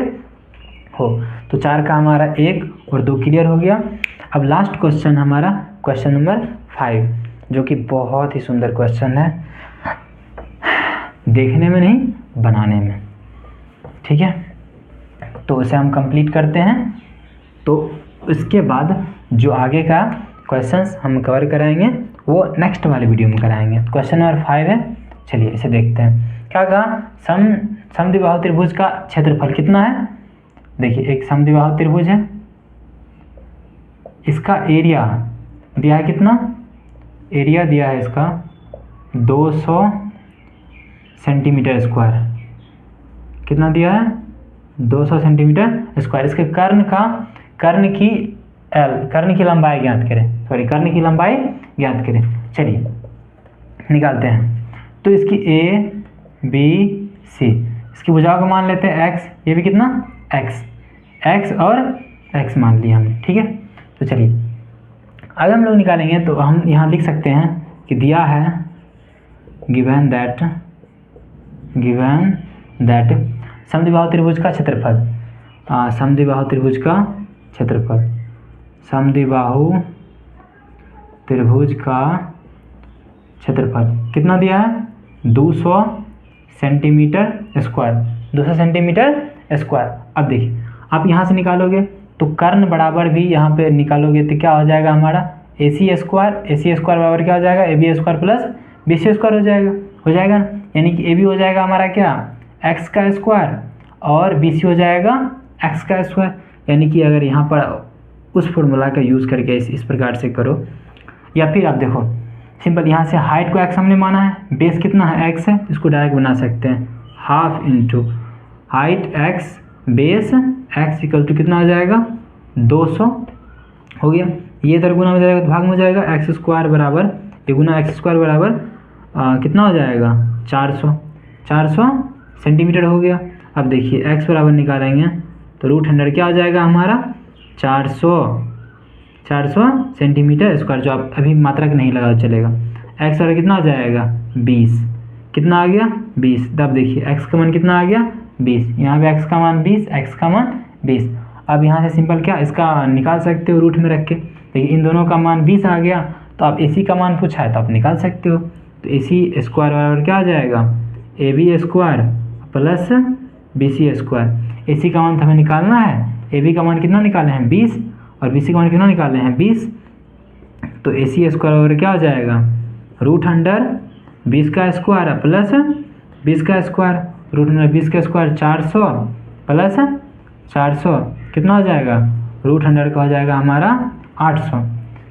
हो। तो 4 का हमारा 1 और 2 क्लियर हो गया। अब लास्ट क्वेश्चन हमारा क्वेश्चन नंबर 5, जो कि बहुत ही सुंदर क्वेश्चन है, देखने में नहीं बनाने में, ठीक है। तो उसे हम कंप्लीट करते हैं, तो उसके बाद जो आगे का क्वेश्चंस हम कवर कराएंगे वो नेक्स्ट वाले वीडियो में कराएंगे। क्वेश्चन नंबर 5 है, चलिए इसे देखते हैं। क्या कहा, समद्विबाहु त्रिभुज का क्षेत्रफल कितना है। देखिए एक समद्विबाहु त्रिभुज है, इसका एरिया दिया है कितना, एरिया दिया है इसका 200 सेंटीमीटर स्क्वायर, कितना दिया है 200 सेंटीमीटर स्क्वायर। इसके कर्ण की लंबाई ज्ञात करें, कर्ण की लंबाई ज्ञात करें। चलिए निकालते हैं। तो इसकी A B C, इसकी भुजाओं को मान लेते हैं x, ये भी कितना x और x मान लिया हमने, ठीक है। तो चलिए अगर हम लोग निकालेंगे तो हम यहाँ लिख सकते हैं कि दिया है गिवन दैट समद्विबाहु त्रिभुज का क्षेत्रफल, समद्विबाहु त्रिभुज का क्षेत्रफल, समद्विबाहु त्रिभुज का क्षेत्रफल कितना दिया है 200 सेंटीमीटर स्क्वायर, 200 सेंटीमीटर स्क्वायर। अब देखिए आप यहाँ से निकालोगे तो कर्ण बराबर भी यहाँ पे निकालोगे तो क्या हो जाएगा हमारा AC स्क्वायर बराबर क्या हो जाएगा AB square plus BC square हो जाएगा ना, यानी कि AB हो जाएगा हमारा क्या x का स्क्वायर और BC हो जाएगा x का स्क्वायर। यानी कि अगर यहाँ पर उस फॉर्मूला का यूज़ करके इस प्रकार से करो। या फिर आप देखो सिंपल, यहाँ से हाइट को x हमने माना है, बेस कितना है x है, इसको डायरेक्ट बना सकते हैं half into height x base x equal to कितना हो जाएगा 200 हो गया। ये इधर गुना हो जाएगा तो भाग में हो जाएगा, एक्स स्क्वायर बराबर ये गुना एक्स स्क्वायर बराबर कितना हो जाएगा 400 सेंटीमीटर हो गया। अब देखिए x बराबर निकालेंगे तो √100 क्या हो जाएगा हमारा 400 सेंटीमीटर स्क्वायर, जो आप अभी मात्रक नहीं लगा चलेगा। x बराबर कितना हो जाएगा 20, कितना आ गया 20। तब देखिए x का मान कितना आ गया 20, यहाँ पे x का मान 20, x का मान 20। अब यहाँ से सिंपल क्या इसका निकाल सकते हो रूट में रख के। देखिए इन दोनों का मान 20 आ गया, तो आप AC का मान पूछा है तो आप निकाल सकते हो। तो AC स्क्वायर बराबर क्या आ जाएगा AB square plus BC square. AC का मान तो हमें निकालना है, AB का मान कितना निकाले हैं 20 और BC का मान कितना निकाले हैं 20। तो AC स्क्वायर बराबर क्या हो जाएगा √100 20 का स्क्वायर प्लस 20 का स्क्वायर, √100 20 का स्क्वायर 400 प्लस 400 कितना हो जाएगा √100 का हो जाएगा हमारा 800,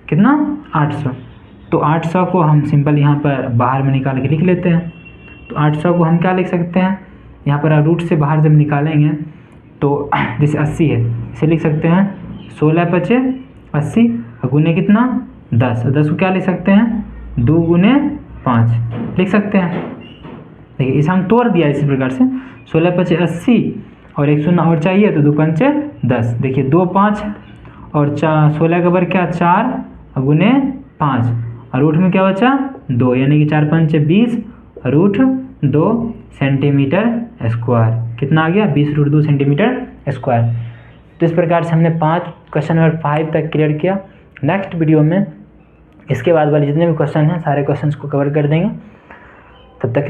कितना 800। तो 800 को हम सिंपल यहाँ पर बाहर में निकाल के लिख लेते हैं। तो 800 को हम क्या लिख सकते हैं, यहाँ पर रूट से बाहर जब निकालेंगे तो जैसे 80 है इसे लिख सकते हैं 16 × 5 80 गुने कितना 10, 10 को क्या लिख सकते हैं 2 × 5 लिख सकते हैं। देखिए इसे हम तोड़ दिया इसी प्रकार से 16 × 5 80 और 1 शून्य और चाहिए तो 2 × 5 10। देखिए 2 5 और 16 का वर्ग क्या 4 गुने 5 और रूट में क्या बचा 2, यानी कि 4 × 5 = 20 √2 सेंटीमीटर स्क्वायर। कितना आ गया 20 √2 सेंटीमीटर स्क्वायर। तो इस प्रकार से हमने 5 क्वेश्चन नंबर 5 तक क्लियर किया। नेक्स्ट वीडियो में इसके बाद वाले जितने भी क्वेश्चन हैं सारे क्वेश्चंस को कवर कर देंगे। तब तक